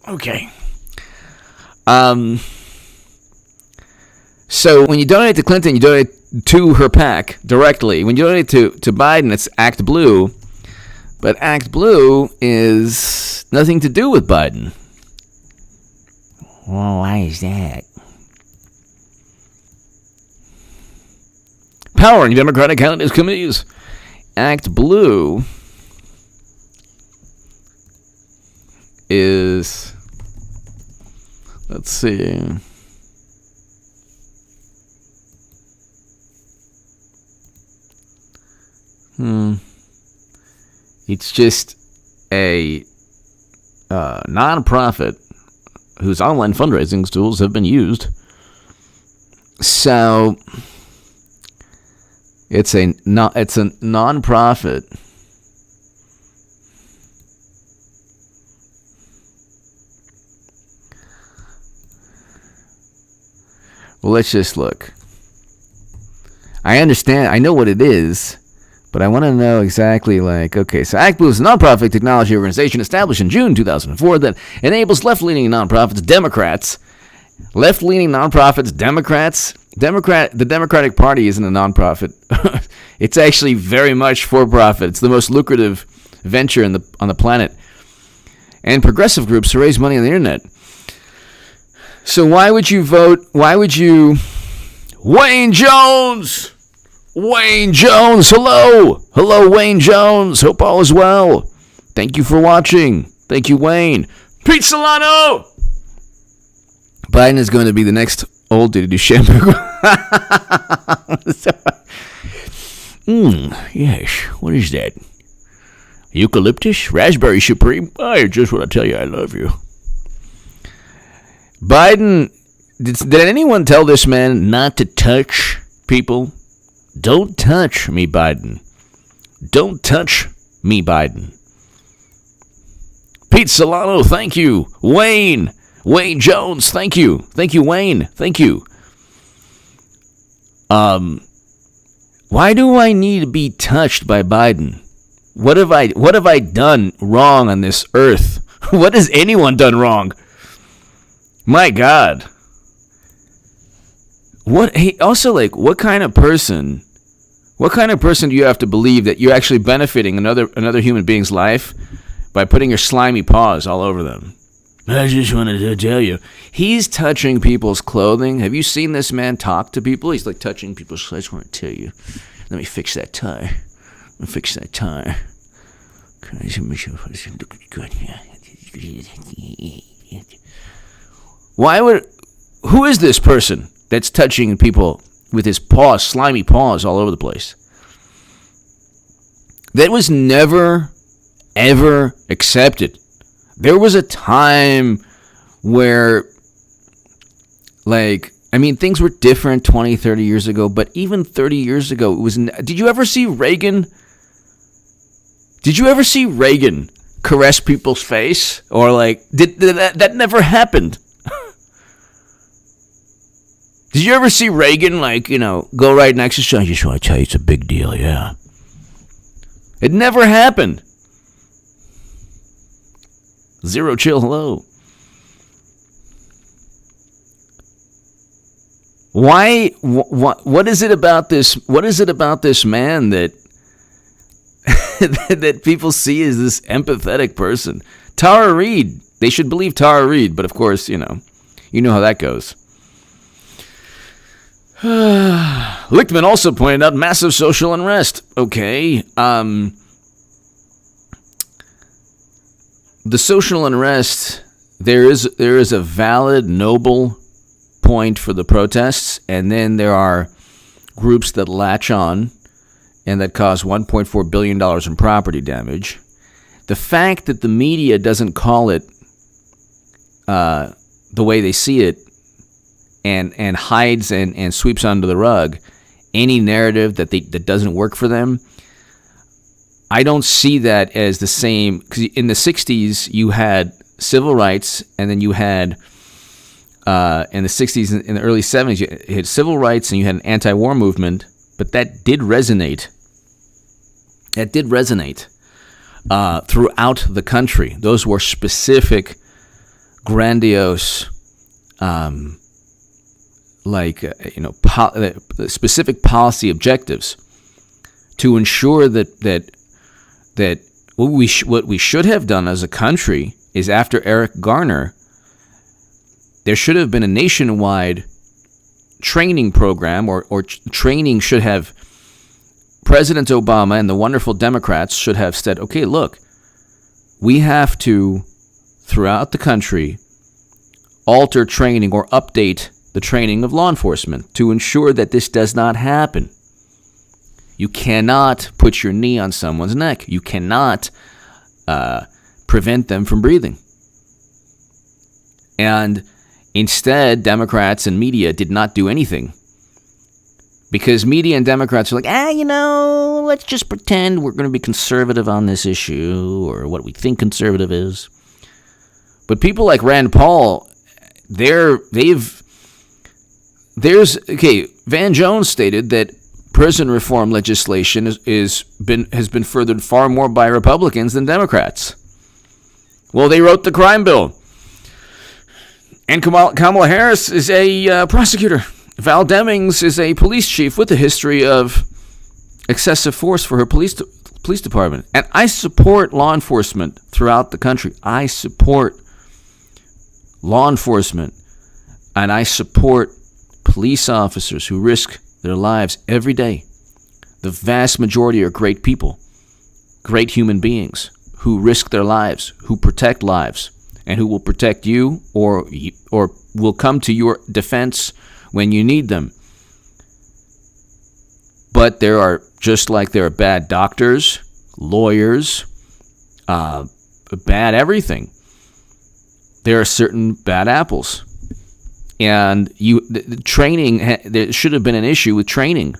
Okay. So when you donate to Clinton, you donate to her PAC directly. When you donate to Biden, it's Act Blue. But Act Blue is nothing to do with Biden. Well, why is that? Power in Democratic candidates committees. Act Blue is, let's see. It's just a nonprofit whose online fundraising tools have been used. So it's a nonprofit. Well, let's just look. I understand. I know what it is. But I want to know exactly, okay, so ActBlue is a nonprofit technology organization established in June 2004 that enables left-leaning nonprofits, Democrats. The Democratic Party isn't a nonprofit. It's actually very much for-profit. It's the most lucrative venture on the planet. And progressive groups to raise money on the internet. So why would you vote? Wayne Jones! Wayne Jones, hello! Hello, Wayne Jones. Hope all is well. Thank you for watching. Thank you, Wayne. Pete Solano! Biden is going to be the next old dude to do shampoo. Yes. What is that? Eucalyptus? Raspberry Supreme? I just want to tell you I love you. Biden, did anyone tell this man not to touch people? Don't touch me, Biden. Don't touch me, Biden. Pete Solano, thank you. Wayne. Wayne Jones, thank you. Thank you, Wayne. Thank you. Why do I need to be touched by Biden? What have I done wrong on this earth? What has anyone done wrong? My God. What kind of person do you have to believe that you're actually benefiting another human being's life by putting your slimy paws all over them? I just wanted to tell you. He's touching people's clothing. Have you seen this man talk to people? He's like touching people's clothes. I just want to tell you. Let me fix that tie. Who is this person that's touching people with his paws, slimy paws all over the place? That was never, ever accepted. There was a time where, things were different 20, 30 years ago, but even 30 years ago, did you ever see Reagan? Did you ever see Reagan caress people's face? Or that never happened. Did you ever see Reagan, go right next to someone? I just want to tell you it's a big deal, yeah. It never happened. Zero chill, hello. Why? What is it about this? What is it about this man that that people see as this empathetic person? Tara Reid. They should believe Tara Reid, but of course, you know how that goes. Lichtman also pointed out massive social unrest. Okay. The social unrest, there is a valid, noble point for the protests, and then there are groups that latch on and that cause $1.4 billion in property damage. The fact that the media doesn't call it the way they see it and hides and sweeps under the rug any narrative that doesn't work for them, I don't see that as the same, because in the 60s you had civil rights, and then you had in the 60s and in the early 70s you had civil rights and you had an anti-war movement, but that did resonate. That did resonate throughout the country. Those were specific, grandiose, specific policy objectives to ensure that what we should have done as a country is, after Eric Garner, there should have been a nationwide training program, or training should have, President Obama and the wonderful Democrats should have said, okay, look, we have to, throughout the country, alter training or update the training of law enforcement to ensure that this does not happen. You cannot put your knee on someone's neck. You cannot prevent them from breathing. And instead, Democrats and media did not do anything. Because media and Democrats are like, let's just pretend we're going to be conservative on this issue, or what we think conservative is. But people like Rand Paul, Van Jones stated that prison reform legislation has been furthered far more by Republicans than Democrats. Well, they wrote the crime bill. And Kamala Harris is a prosecutor. Val Demings is a police chief with a history of excessive force for her police department. And I support law enforcement throughout the country. I support law enforcement, and I support police officers who risk their lives every day. The vast majority are great people, great human beings who risk their lives, who protect lives, and who will protect you or will come to your defense when you need them. But there are, just like there are bad doctors, lawyers, bad everything, there are certain bad apples. And the training, there should have been an issue with training.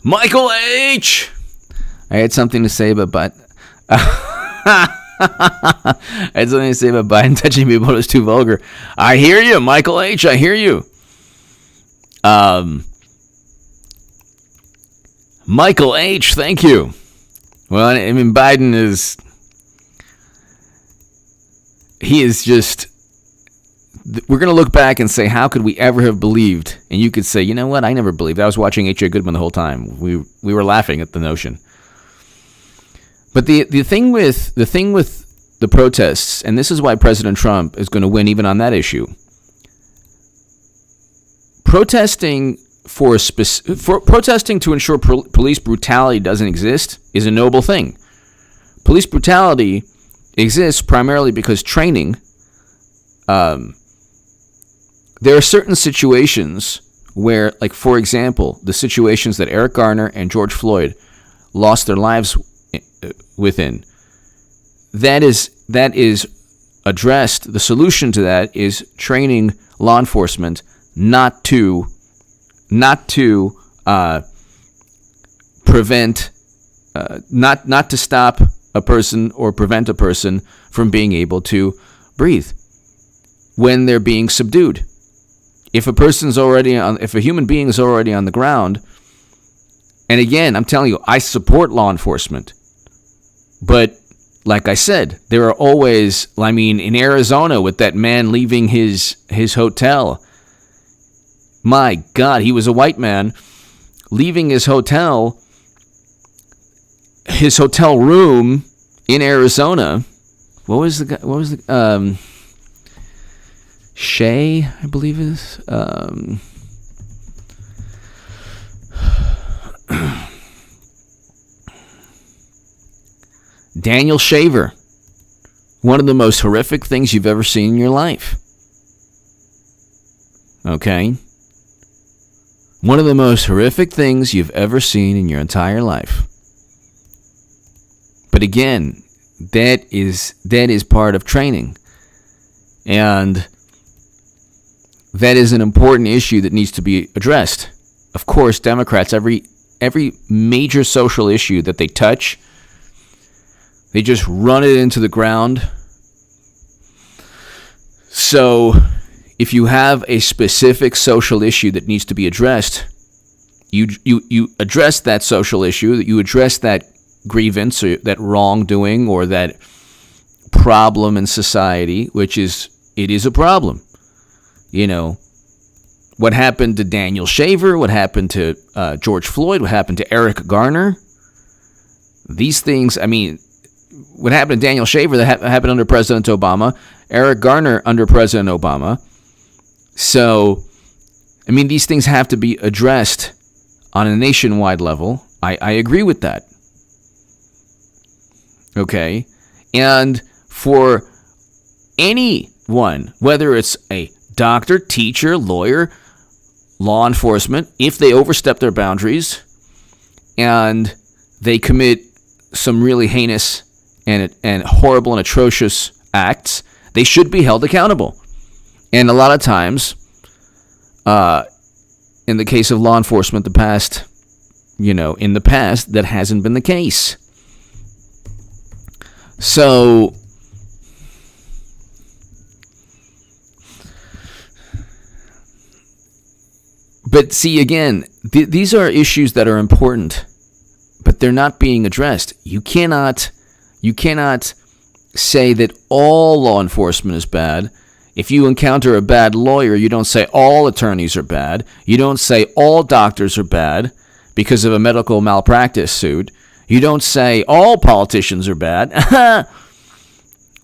Michael H. I had something to say, but That's something to say about Biden touching people is too vulgar. I hear you, Michael H. I hear you. Michael H. Thank you. Well, I mean, Biden is. He is just. We're going to look back and say, how could we ever have believed? And you could say, you know what? I never believed. I was watching H.A. Goodman the whole time. We were laughing at the notion. But the thing with the protests, and this is why President Trump is going to win even on that issue. Protesting protesting to ensure police brutality doesn't exist is a noble thing. Police brutality exists primarily because training. There are certain situations where, like, for example, the situations that Eric Garner and George Floyd lost their lives within, that is addressed. The solution to that is training law enforcement not to prevent, not to stop a person or prevent a person from being able to breathe when they're being subdued. If a human being is already on the ground, and again, I'm telling you, I support law enforcement, but like I said, there are always, in Arizona with that man leaving his hotel, my God, he was a white man leaving his hotel room in Arizona. What was the Shay, I believe it is. Daniel Shaver. One of the most horrific things you've ever seen in your life. Okay? One of the most horrific things you've ever seen in your entire life. But again, that is part of training. And that is an important issue that needs to be addressed. Of course, Democrats, every major social issue that they touch, they just run it into the ground. So if you have a specific social issue that needs to be addressed, you address that social issue, you address that grievance or that wrongdoing or that problem in society, it is a problem. You know, what happened to Daniel Shaver, what happened to George Floyd, what happened to Eric Garner. These things, what happened to Daniel Shaver, that happened under President Obama, Eric Garner under President Obama. So, these things have to be addressed on a nationwide level. I agree with that. Okay? And for anyone, whether it's a doctor, teacher, lawyer, law enforcement, if they overstep their boundaries and they commit some really heinous and horrible and atrocious acts, they should be held accountable. And a lot of times, in the case of law enforcement, in the past, that hasn't been the case. So, but see, again, these are issues that are important, but they're not being addressed. You cannot say that all law enforcement is bad. If you encounter a bad lawyer, you don't say all attorneys are bad. You don't say all doctors are bad because of a medical malpractice suit. You don't say all politicians are bad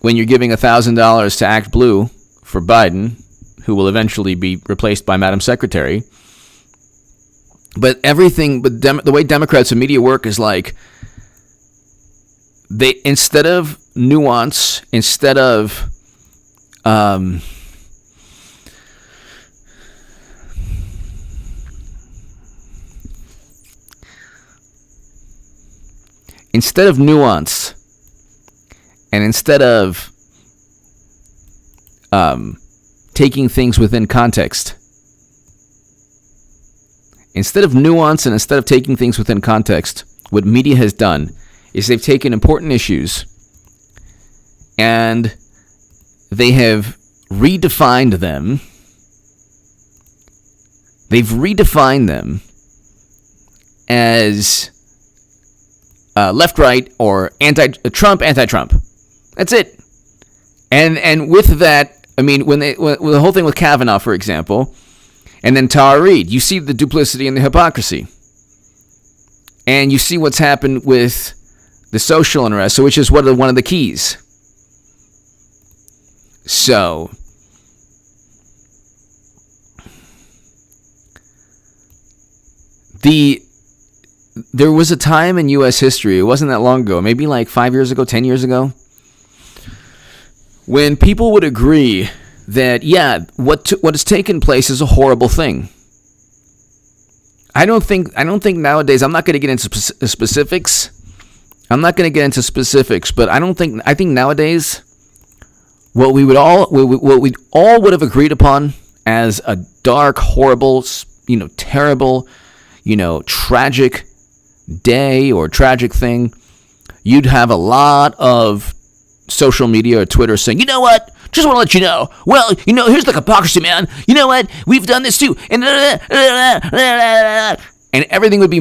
when you're giving $1,000 to Act Blue for Biden, who will eventually be replaced by Madam Secretary. But the way Democrats and media work is like, they, instead of nuance, instead of nuance, and instead of taking things within context, what media has done is they've taken important issues and they have redefined them. They've redefined them as left, right, or anti-Trump, anti-Trump. That's it. And with that, I mean, when the whole thing with Kavanaugh, for example, and then Tara Reid, you see the duplicity and the hypocrisy. And you see what's happened with the social unrest, which is one of the keys. So, there was a time in U.S. history, it wasn't that long ago, maybe like 5 years ago, 10 years ago, when people would agree that, yeah, what has taken place is a horrible thing. I don't think nowadays, I'm not going to get into specifics. But I think nowadays, what we all would have agreed upon as a dark, horrible, terrible, tragic day or tragic thing, you'd have a lot of social media or Twitter saying, you know what? Just want to let you know. Well, here's the hypocrisy, man. You know what? We've done this too. And everything would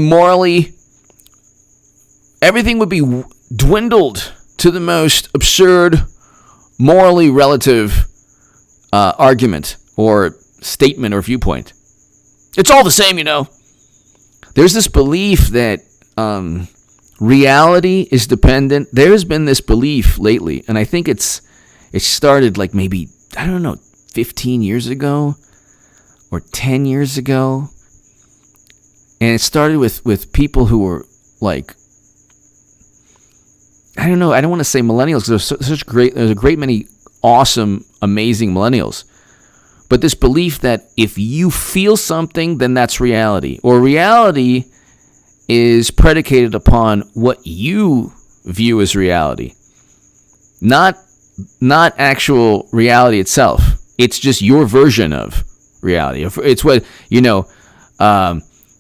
be dwindled to the most absurd, morally relative argument or statement or viewpoint. It's all the same, There's this belief that reality is dependent. There has been this belief lately, and I think it started like maybe, 15 years ago or 10 years ago. And it started with people who were like, I don't want to say millennials, because there's a great many awesome, amazing millennials. But this belief that if you feel something, then that's reality. Or reality is predicated upon what you view as reality. Not actual reality itself. It's just your version of reality. It's what,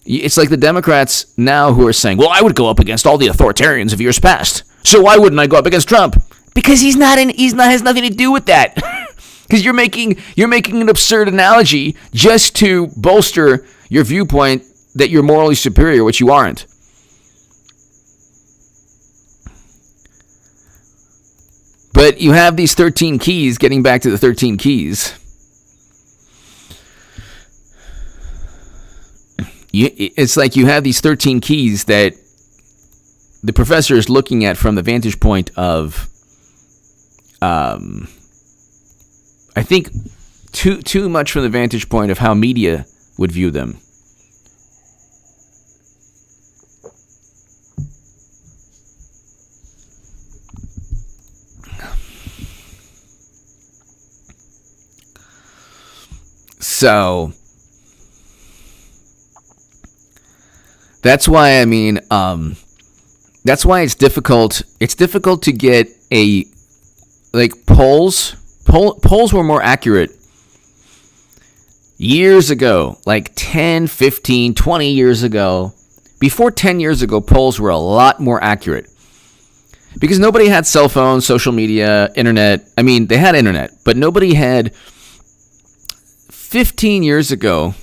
it's like the Democrats now who are saying, well, I would go up against all the authoritarians of years past. So why wouldn't I go up against Trump? Because he's has nothing to do with that. Because you're making an absurd analogy just to bolster your viewpoint that you're morally superior, which you aren't. But you have these 13 keys, getting back to the 13 keys. It's like you have these 13 keys that the professor is looking at from the vantage point of, I think, too much from the vantage point of how media would view them. So that's why that's why it's difficult. It's difficult to get polls. Polls were more accurate years ago, like 10, 15, 20 years ago. Before 10 years ago, polls were a lot more accurate because nobody had cell phones, social media, internet. I mean, they had internet, but nobody had. 15 years ago,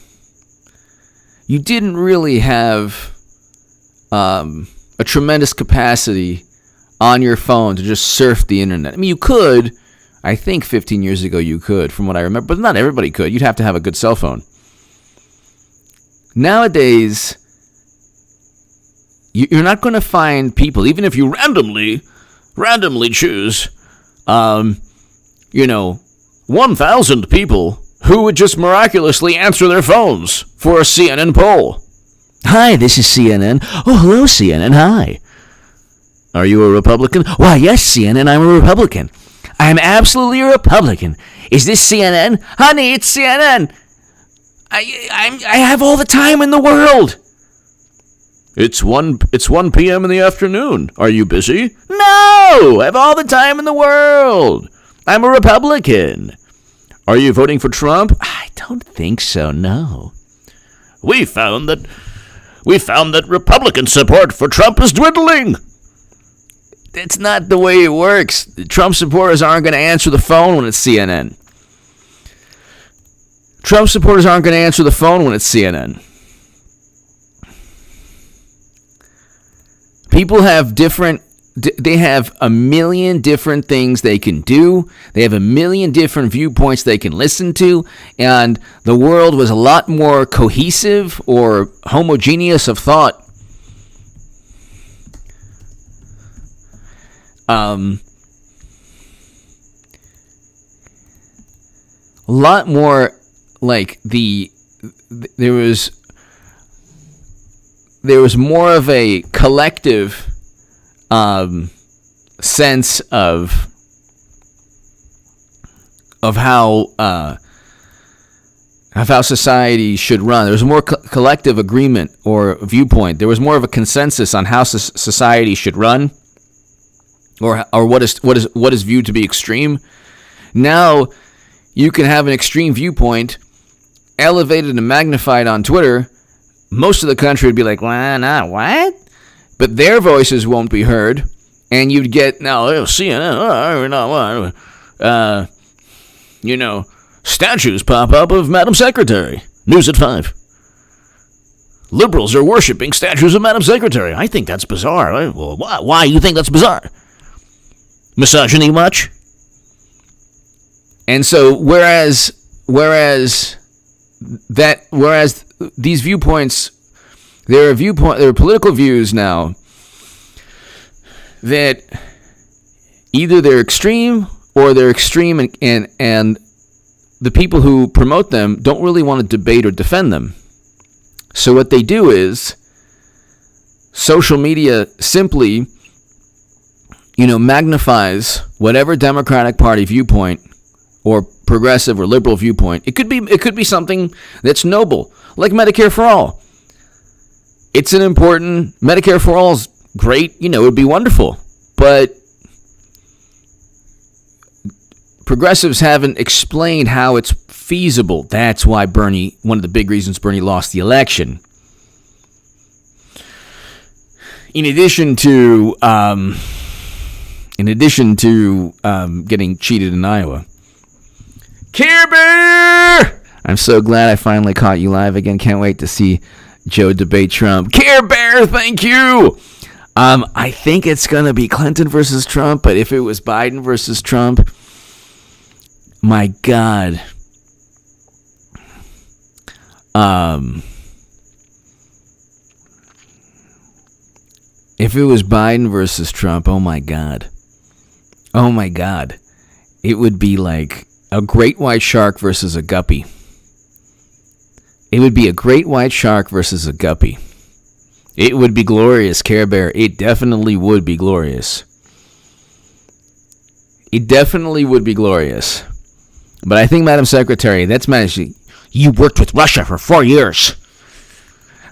you didn't really have a tremendous capacity on your phone to just surf the internet. I mean, you could. I think 15 years ago you could, from what I remember, but not everybody could. You'd have to have a good cell phone. Nowadays, you're not going to find people, even if you randomly choose, 1,000 people who would just miraculously answer their phones for a CNN poll. Hi, this is CNN. Oh, hello, CNN. Hi. Are you a Republican? Why, yes, CNN, I'm a Republican. I'm absolutely a Republican. Is this CNN? Honey, it's CNN. I have all the time in the world. It's 1 p.m. in the afternoon. Are you busy? No, I have all the time in the world. I'm a Republican. Are you voting for Trump? I don't think so, no. We found that Republican support for Trump is dwindling. That's not the way it works. Trump supporters aren't going to answer the phone when it's CNN. Trump supporters aren't going to answer the phone when it's CNN. People have they have a million different things they can do. They have a million different viewpoints they can listen to. And the world was a lot more cohesive or homogeneous of thought. A lot more like there was more of a collective sense of how society should run. There was more collective agreement or viewpoint. There was more of a consensus on how society should run, or what is viewed to be extreme. Now you can have an extreme viewpoint elevated and magnified on Twitter. Most of the country would be like, "Why not? What?" But their voices won't be heard, and you'd get CNN. Statues pop up of Madam Secretary. News at 5. Liberals are worshiping statues of Madam Secretary. I think that's bizarre. Well, why you think that's bizarre? Misogyny much? And so, whereas these viewpoints, there are political views now that either they're extreme or they're extreme, and the people who promote them don't really want to debate or defend them. So what they do is social media simply, magnifies whatever Democratic Party viewpoint or progressive or liberal viewpoint. It could be something that's noble, like Medicare for all. It's an important, Medicare for all is great, it would be wonderful, but progressives haven't explained how it's feasible. That's why one of the big reasons Bernie lost the election. In addition to getting cheated in Iowa. Care Bear! I'm so glad I finally caught you live again. Can't wait to see Joe debate Trump. Care Bear, thank you! I think it's going to be Clinton versus Trump, but if it was Biden versus Trump, my God. If it was Biden versus Trump, oh my God. Oh my God. It would be like a great white shark versus a guppy. It would be a great white shark versus a guppy. It would be glorious, Care Bear. It definitely would be glorious. It definitely would be glorious. But I think, Madam Secretary, that's managed. You worked with Russia for 4 years.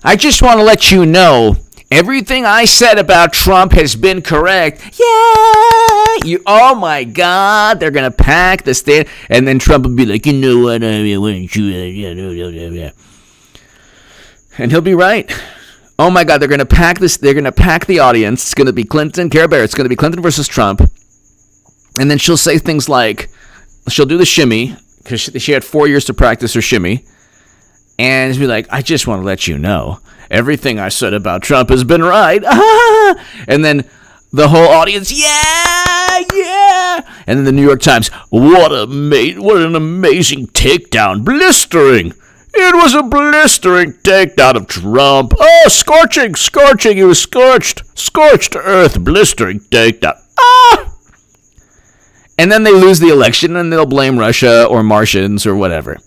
I just want to let you know, everything I said about Trump has been correct. Yeah! Oh my God, they're going to pack the state. And then Trump will be like, you know what? And he'll be right. Oh my God, they're going to pack this. They're going to pack the audience. It's going to be Clinton, Care Bear. It's going to be Clinton versus Trump. And then she'll say things like, she'll do the shimmy, because she had 4 years to practice her shimmy. And she'll be like, I just want to let you know, everything I said about Trump has been right. And then the whole audience, yeah. And then the New York Times, what an amazing takedown, blistering. It was a blistering takedown of Trump. Oh, scorching. He was scorched earth, blistering takedown. And then they lose the election, and they'll blame Russia or Martians or whatever.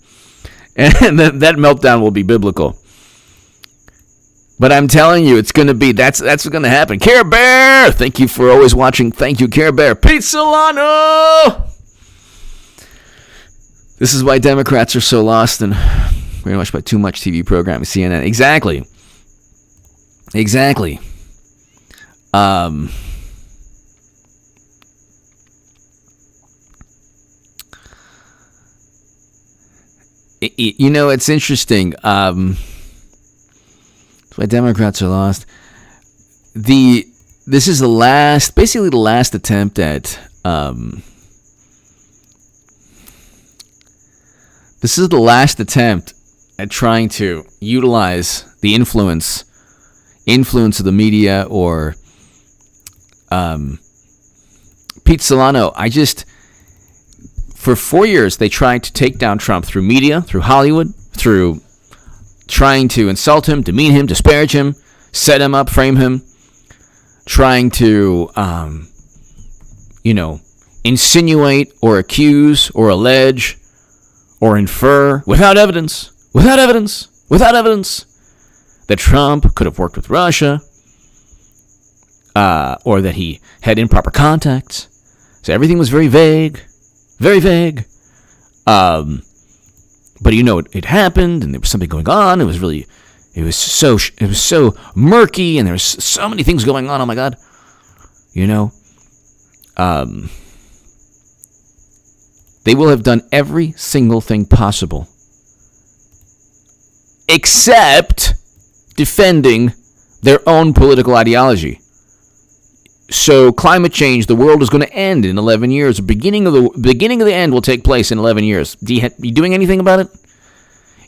And that meltdown will be biblical. But I'm telling you, it's going to be, that's what's going to happen. Care Bear, thank you for always watching. Thank you, Care Bear. Pete Solano! This is why Democrats are so lost and very much by too much TV programming, CNN. Exactly. It's interesting. That's why Democrats are lost. The this is basically the last attempt at, trying to utilize the influence of the media or Pete Solano. For 4 years, they tried to take down Trump through media, through Hollywood, through trying to insult him, demean him, disparage him, set him up, frame him, trying to, insinuate or accuse or allege or infer without evidence that Trump could have worked with Russia or that he had improper contacts. So everything was very vague. Very vague. But it happened, and there was something going on. It was so murky, and there was so many things going on. Oh my God. They will have done every single thing possible except defending their own political ideology. So climate change, the world is going to end in 11 years. The beginning of the end will take place in 11 years. You doing anything about it?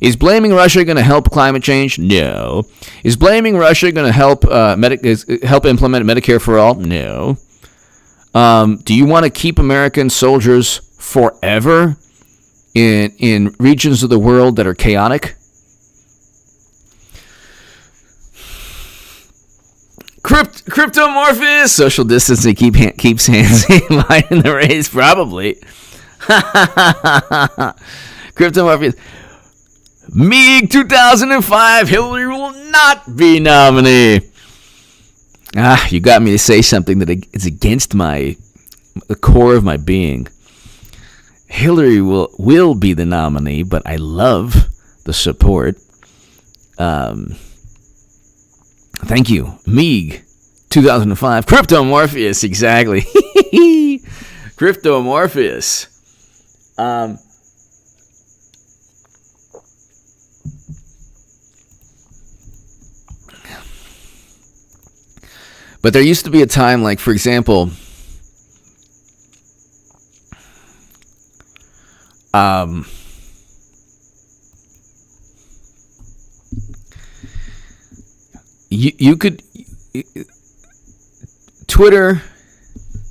Is blaming Russia going to help climate change? No. Is blaming Russia going to help implement Medicare for all? No. Do you want to keep American soldiers forever in regions of the world that are chaotic? Cryptomorpheus, social distancing keeps hands in the race, probably. Cryptomorpheus. Meeg 2005, Hillary will not be nominee. You got me to say something that is against the core of my being. Hillary will be the nominee, but I love the support. Thank you. Meeg 2005. Cryptomorpheus, exactly. Cryptomorpheus. But there used to be a time, like, for example, you could Twitter,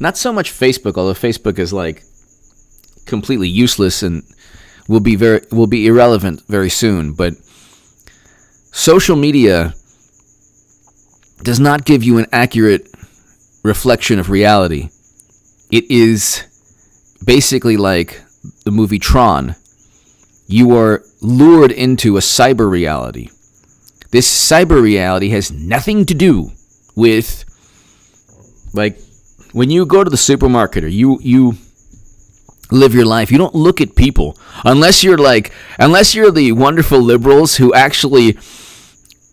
not so much Facebook, although Facebook is like completely useless and will be irrelevant very soon, but social media does not give you an accurate reflection of reality. It is basically like the movie Tron. You are lured into a cyber reality. This cyber reality has nothing to do with, like, when you go to the supermarket or you live your life, you don't look at people unless you're the wonderful liberals who actually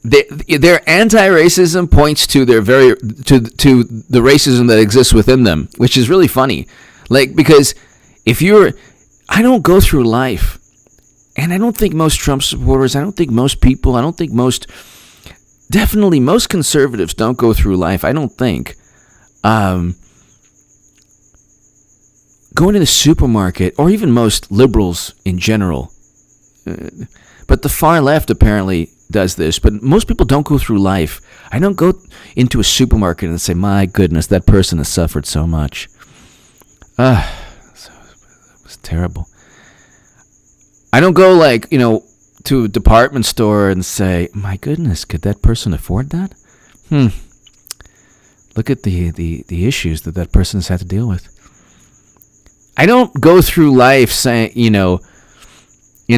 their anti-racism points to their to the racism that exists within them, which is really funny. Like, because I don't go through life, and I don't think most Trump supporters, definitely most conservatives don't go through life, I don't think, going to the supermarket, or even most liberals in general, but the far left apparently does this, but most people don't go through life. I don't go into a supermarket and say, my goodness, that person has suffered so much. It was terrible. I don't go, to a department store and say, my goodness, could that person afford that? Look at the issues that person has had to deal with. I don't go through life saying, in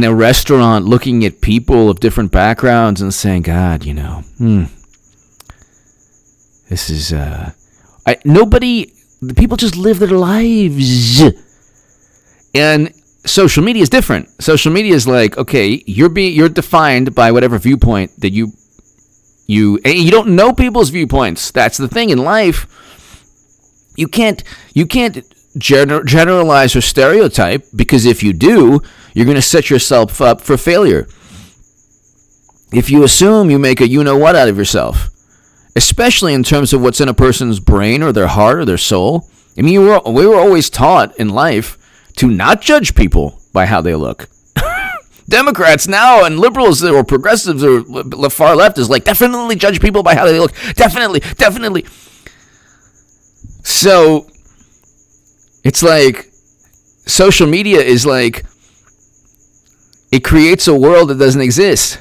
a restaurant, looking at people of different backgrounds and saying, God, this is, people just live their lives. And social media is different. Social media is like, okay, you're defined by whatever viewpoint that you don't know people's viewpoints. That's the thing in life. You can't generalize or stereotype, because if you do, you're going to set yourself up for failure. If you assume, you make a you-know-what out of yourself. especially in terms of what's in a person's brain or their heart or their soul. I mean, we were always taught in life to not judge people by how they look. Democrats now and liberals or progressives or far left is like, definitely judge people by how they look. Definitely. So it's like social media is like, it creates a world that doesn't exist.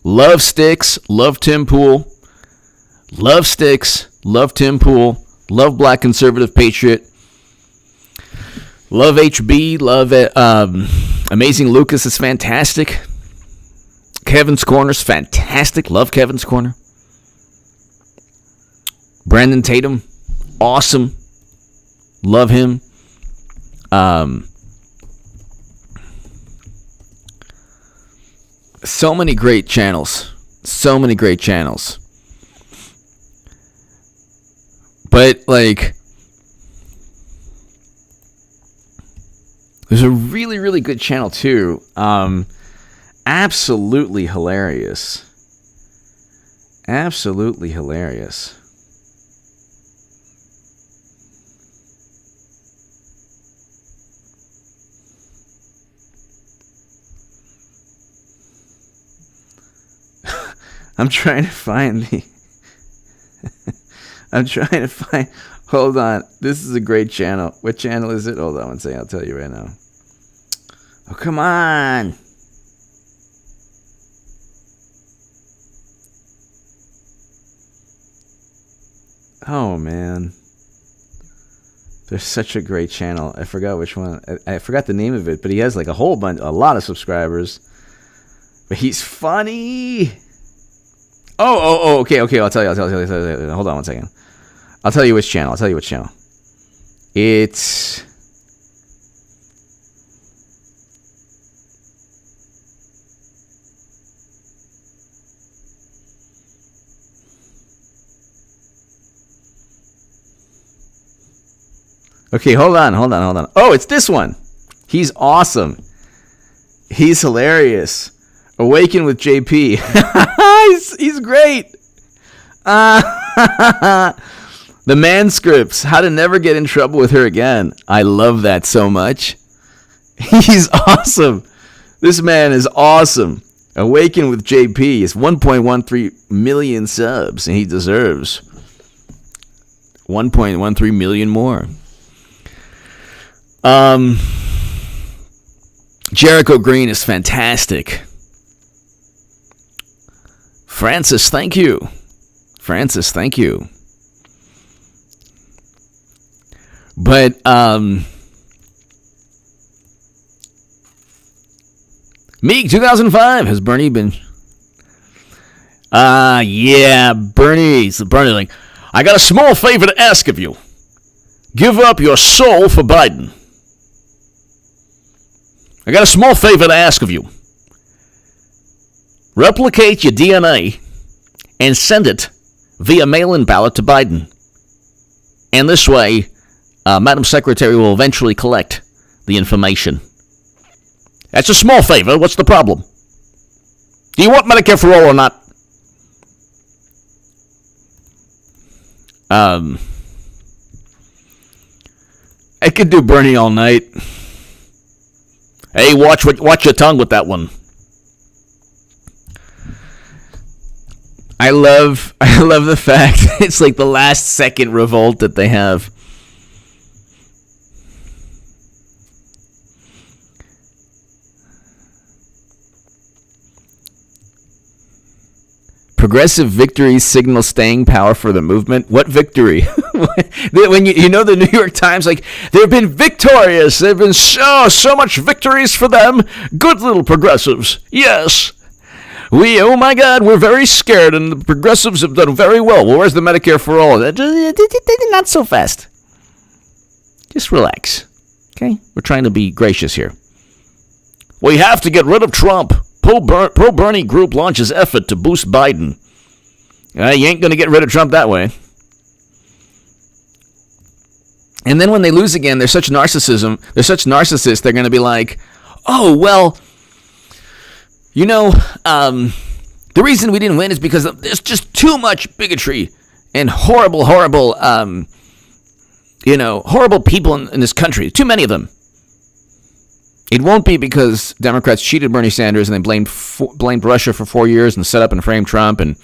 Love sticks, love Tim Pool. Love sticks, love Tim Pool. Love Black Conservative Patriot. Love HB. Love Amazing Lucas is fantastic. Kevin's Corner's fantastic. Love Kevin's Corner. Brandon Tatum, awesome. Love him. So many great channels. But, like, there's a really, really good channel, too. Absolutely hilarious. I'm trying to find hold on. This is a great channel. What channel is it? Hold on one second. I'll tell you right now. Oh, come on. Oh, man. There's such a great channel. I forgot which one. I forgot the name of it, but he has like a lot of subscribers. But he's funny. Oh, okay. I'll tell you. Hold on one second. I'll tell you which channel. It's... Okay, hold on. Oh, it's this one. He's awesome. He's hilarious. Awaken with JP. he's great. The Manscripts. How to never get in trouble with her again. I love that so much. He's awesome. This man is awesome. Awaken with JP is 1.13 million subs, and he deserves 1.13 million more. Jericho Green is fantastic. Francis, thank you. But, Meek 2005, has Bernie been... yeah, Bernie's like, I got a small favor to ask of you. Give up your soul for Biden. I got a small favor to ask of you. Replicate your DNA and send it via mail-in ballot to Biden. And this way, Madam Secretary will eventually collect the information. That's a small favor. What's the problem? Do you want Medicare for all or not? I could do Bernie all night. Hey, watch your tongue with that one. I love the fact it's like the last second revolt that they have. Progressive victories signal staying power for the movement. What victory? When you know the New York Times, like, they've been victorious. They've been so much victories for them. Good little progressives. Yes. Oh my God, we're very scared, and the progressives have done very well. Well, where's the Medicare for all? Not so fast. Just relax. Okay? We're trying to be gracious here. We have to get rid of Trump. Pro-Bernie group launches effort to boost Biden. You ain't going to get rid of Trump that way. And then when they lose again, they're such narcissists, they're going to be like, oh, well, You know, the reason we didn't win is because there's just too much bigotry and horrible people in this country. Too many of them. It won't be because Democrats cheated Bernie Sanders and they blamed Russia for 4 years and set up and framed Trump and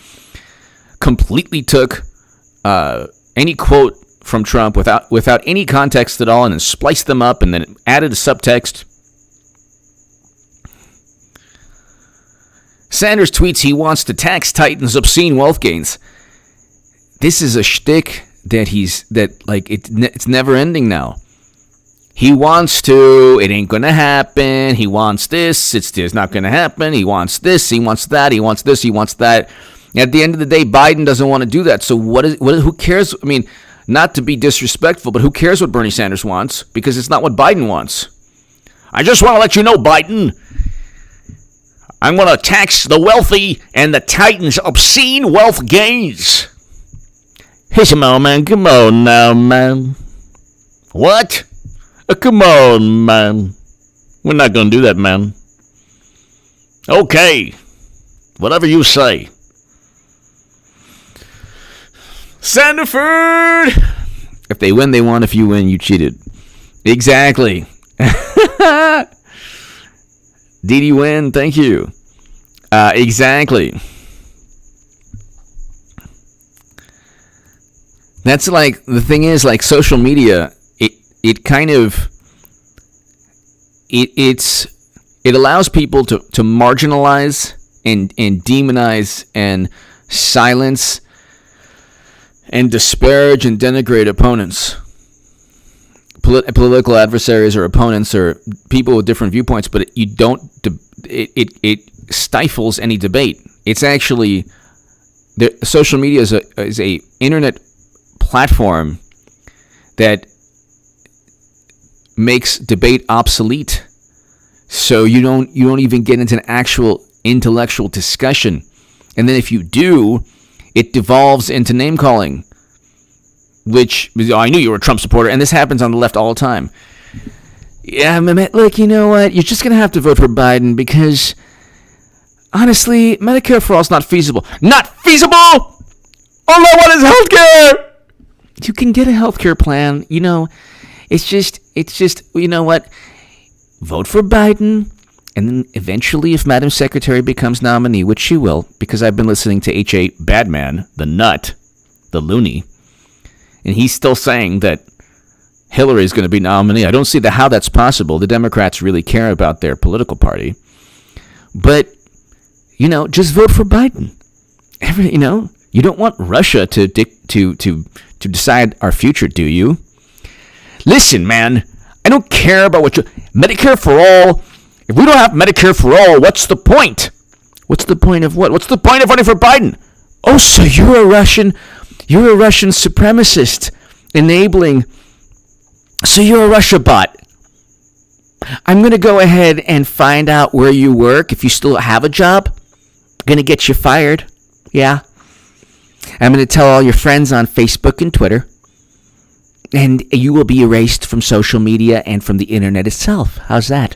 completely took any quote from Trump without any context at all and then spliced them up and then added a subtext. Sanders tweets he wants to tax Titans' obscene wealth gains. This is a shtick it's never ending now. He wants to, it ain't going to happen. He wants this, it's not going to happen. He wants this, he wants that, he wants this, he wants that. At the end of the day, Biden doesn't want to do that. So who cares? I mean, not to be disrespectful, but who cares what Bernie Sanders wants? Because it's not what Biden wants. I just want to let you know, Biden, I'm going to tax the wealthy and the Titans' obscene wealth gains. Hey, Simone, man, come on now, man. What? Come on, man. We're not going to do that, man. Okay. Whatever you say. Sandiford! If they win, they won. If you win, you cheated. Exactly. Didi win, thank you. Exactly. That's like, the thing is, like, social media, it allows people to marginalize and demonize and silence and disparage and denigrate opponents. Political adversaries or opponents or people with different viewpoints, but it stifles any debate. It's actually, social media is a internet platform that makes debate obsolete. So you don't even get into an actual intellectual discussion. And then if you do, it devolves into name calling, which, I knew you were a Trump supporter, and this happens on the left all the time. Yeah, look, you know what? You're just going to have to vote for Biden because, honestly, Medicare for all is not feasible. Not feasible? All I want is healthcare! You can get a healthcare plan, you know. It's just, you know what? Vote for Biden, and then eventually, if Madam Secretary becomes nominee, which she will, because I've been listening to H.A. Badman, the nut, the loony, and he's still saying that Hillary is going to be nominee. I don't see how that's possible. The Democrats really care about their political party. But, you know, just vote for Biden. You don't want Russia to decide our future, do you? Listen, man, I don't care about Medicare for all. If we don't have Medicare for all, what's the point? What's the point of what? What's the point of voting for Biden? Oh, so you're a Russian supremacist enabling. So you're a Russia bot. I'm going to go ahead and find out where you work. If you still have a job, I'm going to get you fired. Yeah. I'm going to tell all your friends on Facebook and Twitter. And you will be erased from social media and from the internet itself. How's that?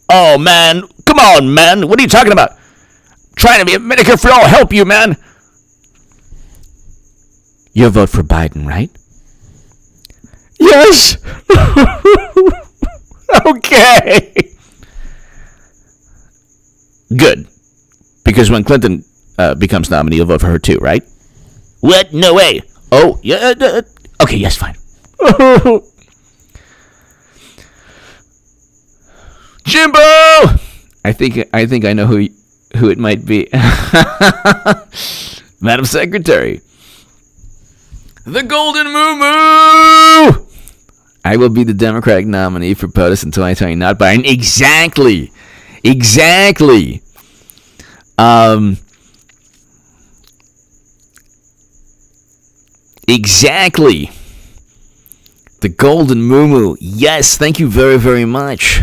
Oh, man. Come on, man. What are you talking about? Trying to be a Medicare for all. Help you, man. You'll vote for Biden, right? Yes. Okay. Good. Because when Clinton becomes nominee, you'll vote for her too, right? What? No way. Oh, yeah. Okay, yes, fine. Jimbo! I think I know who it might be. Madam Secretary. The Golden Moo-Moo! I will be the Democratic nominee for POTUS in 2020, not Biden. Exactly. Exactly. Exactly. The Golden Moo-Moo. Yes, thank you very, very much.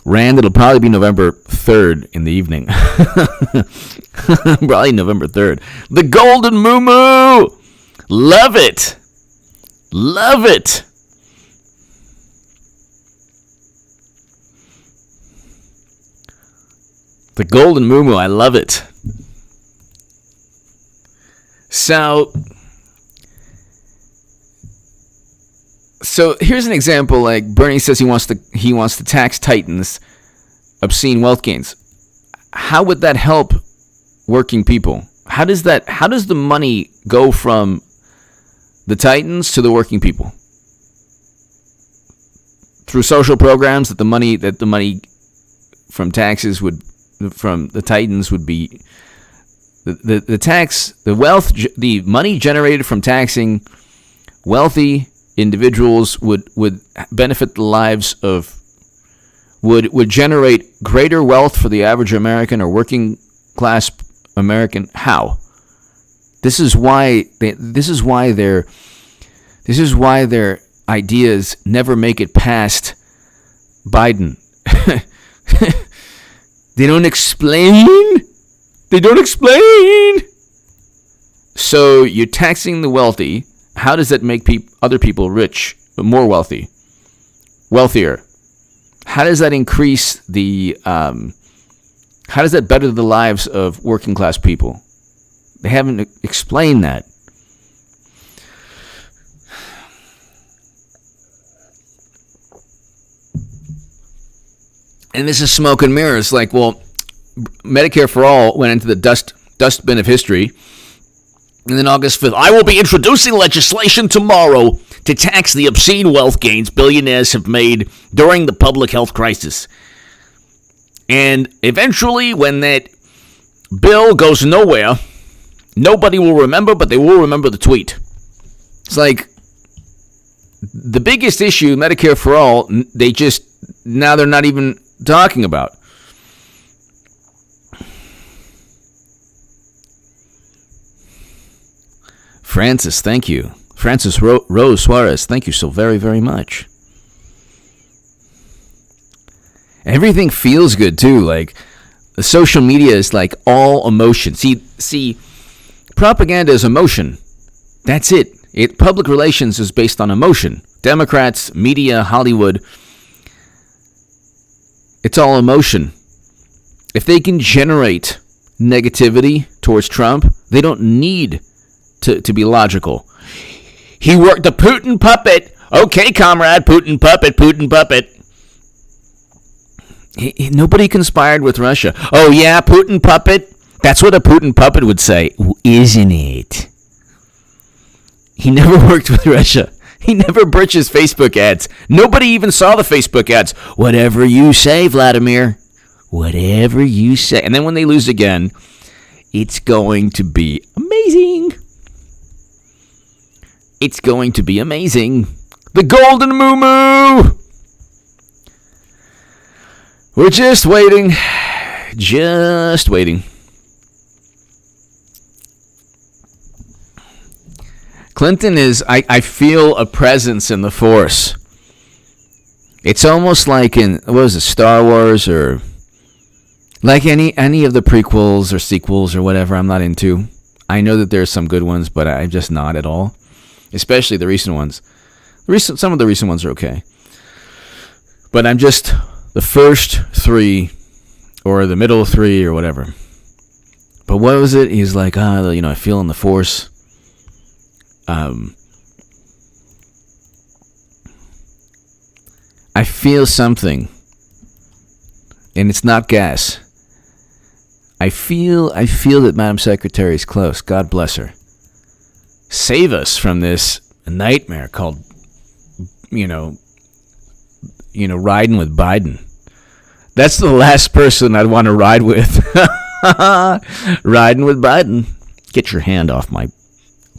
Rand, it'll probably be November 3rd in the evening. Probably November 3rd. The Golden Moo-Moo! Love it. Love it. The golden moo-moo, I love it. So here's an example. Like Bernie says he wants to tax titans obscene wealth gains. How would that help working people? How does the money go from the titans to the working people? Through social programs that the money from taxes from the titans would be the money generated from taxing wealthy individuals would benefit the lives of would generate greater wealth for the average American or working class American. How? This is why their ideas never make it past Biden. They don't explain. So you're taxing the wealthy. How does that make other people rich, more wealthier? How does that increase how does that better the lives of working class people? They haven't explained that. And this is smoke and mirrors. Like, well, Medicare for All went into the dustbin of history. And then August 5th, I will be introducing legislation tomorrow to tax the obscene wealth gains billionaires have made during the public health crisis. And eventually, when that bill goes nowhere, nobody will remember, but they will remember the tweet. It's like the biggest issue, Medicare for All, now they're not even talking about. Francis, thank you. Francis Rose Suarez, thank you so very, very much. Everything feels good, too. Like, the social media is like all emotion. See, propaganda is emotion. That's it. Public relations is based on emotion. Democrats, media, Hollywood, it's all emotion. If they can generate negativity towards Trump, they don't need to be logical. He worked the Putin puppet. Okay, comrade, Putin puppet. Nobody conspired with Russia. Oh, yeah, Putin puppet? That's what a Putin puppet would say, isn't it? He never worked with Russia. He never purchased Facebook ads. Nobody even saw the Facebook ads. Whatever you say, Vladimir. Whatever you say. And then when they lose again, it's going to be amazing. It's going to be amazing. The golden moo-moo. We're just waiting. Just waiting. Clinton is, I feel a presence in the Force. It's almost like in, what was it, Star Wars, or like any of the prequels or sequels or whatever I'm not into. I know that there's some good ones, but I'm just not at all. Especially the recent ones. Some of the recent ones are okay. But I'm just the first three, or the middle three, or whatever. But what was it? He's like, I feel in the Force. I feel something, and it's not gas. I feel that Madam Secretary is close. God bless her. Save us from this nightmare called, riding with Biden. That's the last person I'd want to ride with. Riding with Biden. Get your hand off my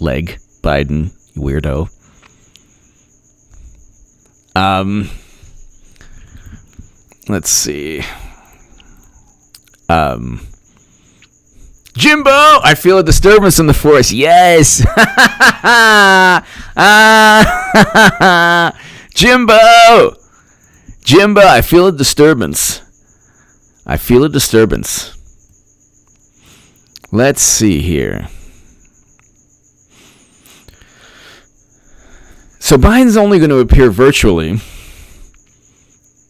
leg, Biden, you weirdo. Let's see. Jimbo, I feel a disturbance in the Force. Yes. Jimbo, I feel a disturbance. Let's see here. So Biden's only going to appear virtually.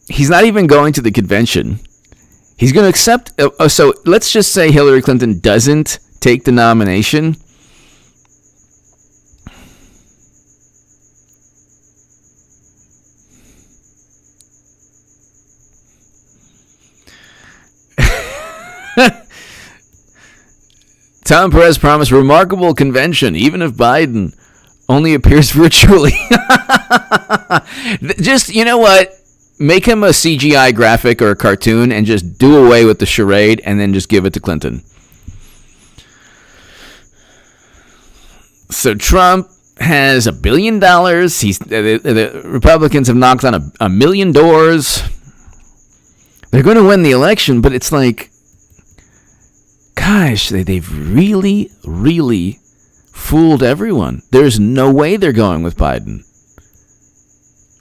He's not even going to the convention. He's going to accept. So let's just say Hillary Clinton doesn't take the nomination. Tom Perez promised remarkable convention, even if Biden only appears virtually. Just, you know what? Make him a CGI graphic or a cartoon and just do away with the charade and then just give it to Clinton. So Trump has $1 billion. The Republicans have knocked on a million doors. They're going to win the election, but it's like, gosh, they've really, really fooled everyone. There's no way they're going with Biden.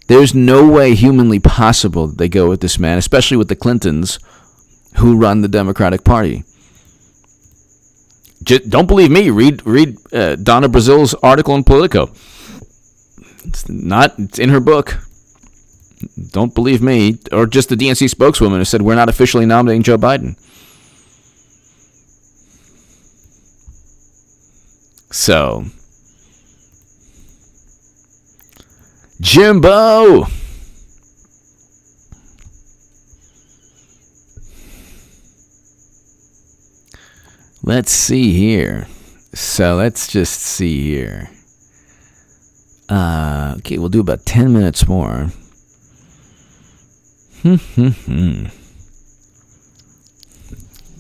There's no way humanly possible that they go with this man, especially with the Clintons who run the Democratic Party. Don't believe me. Read Donna Brazil's article in Politico. It's in her book. Don't believe me. Or just the DNC spokeswoman who said, we're not officially nominating Joe Biden. So, Jimbo. Let's see here. So let's just see here. Okay, we'll do about 10 minutes more.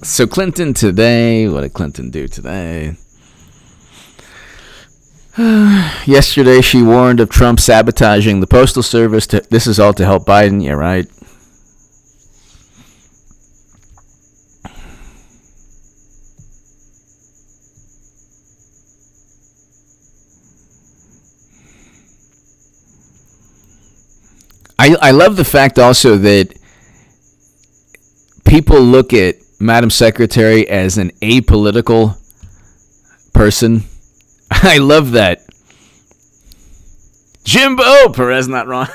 So Clinton today, what did Clinton do today? Yesterday she warned of Trump sabotaging the Postal Service. This is all to help Biden. Yeah, right. I love the fact also that people look at Madam Secretary as an apolitical person. I love that. Jimbo Perez, not wrong.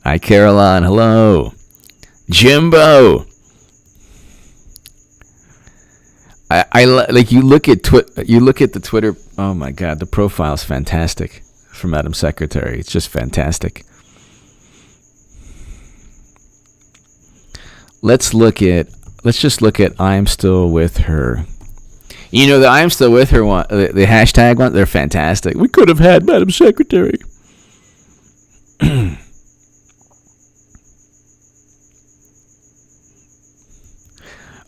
Hi, Caroline. Hello, Jimbo. I like you look at the Twitter. Oh my God, the profile is fantastic for Madam Secretary. It's just fantastic. Let's just look at I'm still with her. You know, the I'm still with her one, the hashtag one, they're fantastic. We could have had Madam Secretary.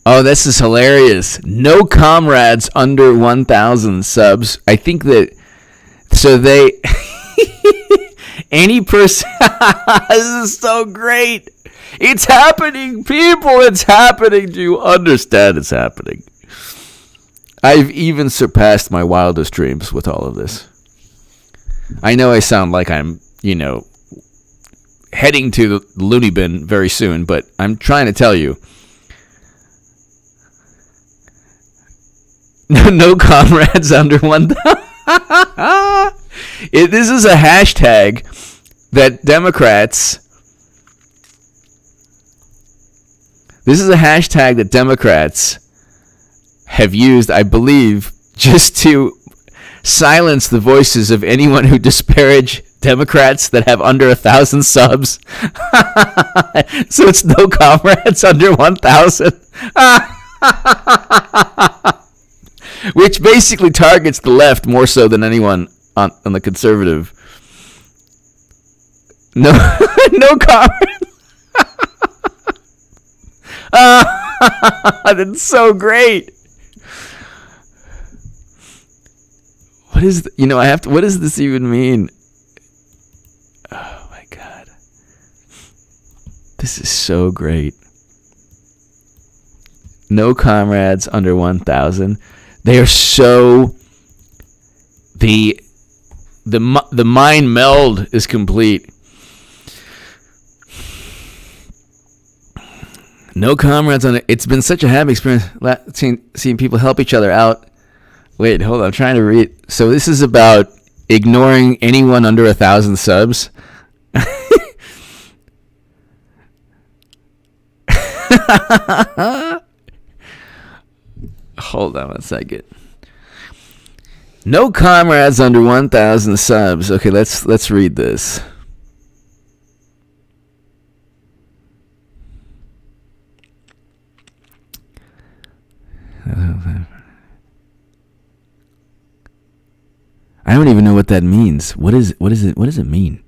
Oh, this is hilarious. No comrades under 1,000 subs. I think that, so they, any person, this is so great. It's happening, people. It's happening. Do you understand it's happening? I've even surpassed my wildest dreams with all of this. I know I sound like I'm, heading to the loony bin very soon, but I'm trying to tell you. No comrades under 1,000. This is a hashtag that Democrats... This is a hashtag that Democrats have used, I believe, just to silence the voices of anyone who disparage Democrats that have under 1,000 subs. So it's no comrades under 1,000. Which basically targets the left more so than anyone on the conservative. No comrades. That's so great. What is what does this even mean? Oh my God. This is so great. No comrades under 1,000. They are so the mind meld is complete. No comrades on it. It's been such a happy experience seeing people help each other out. Wait, hold on. I'm trying to read. So this is about ignoring anyone under 1,000 subs. Hold on one second. No comrades under 1,000 subs. Okay, let's read this. I don't even know what that means. What does it mean?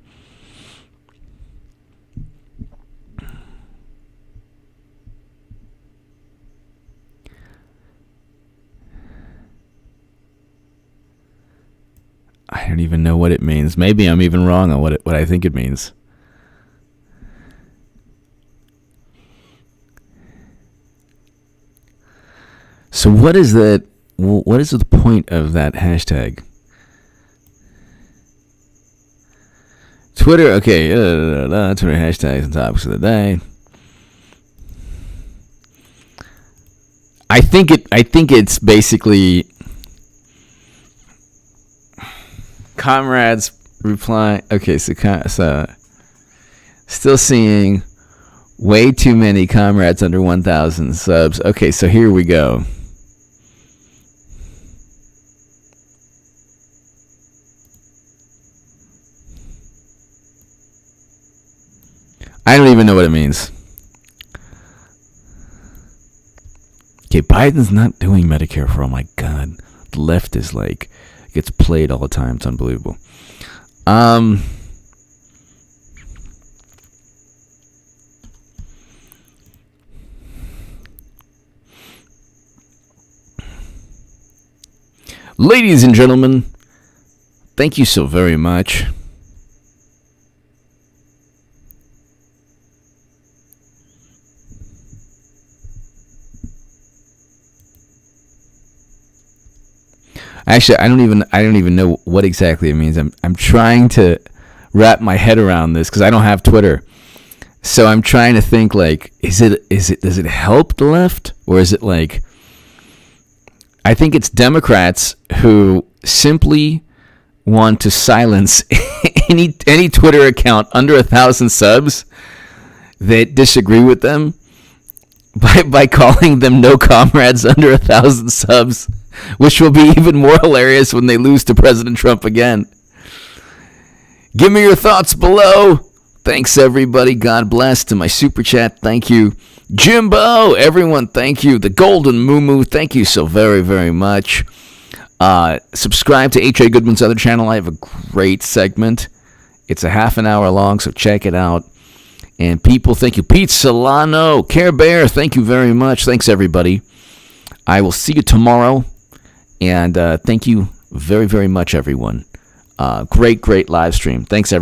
I don't even know what it means. Maybe I'm even wrong on what I think it means. So what is that? What is the point of that hashtag? Twitter, okay. Twitter hashtags and topics of the day. I think it's basically comrades reply. Okay, so still seeing way too many comrades under 1,000 subs. Okay, so here we go. I don't even know what it means. Okay, Biden's not doing Medicare for all. My God, the left is like gets played all the time. It's unbelievable. Ladies and gentlemen, thank you so very much. Actually, I don't even know what exactly it means. I'm trying to wrap my head around this because I don't have Twitter. So I'm trying to think like, does it help the left, or is it like, I think it's Democrats who simply want to silence any Twitter account under 1,000 subs that disagree with them by calling them no comrades under 1,000 subs, which will be even more hilarious when they lose to President Trump again. Give me your thoughts below. Thanks, everybody. God bless. To my super chat, thank you. Jimbo, everyone, thank you. The Golden Moo, thank you so very, very much. Subscribe to H.A. Goodman's other channel. I have a great segment. It's a half an hour long, so check it out. And people, thank you. Pete Solano, Care Bear, thank you very much. Thanks, everybody. I will see you tomorrow. And thank you very, very much, everyone. Great live stream. Thanks, everybody.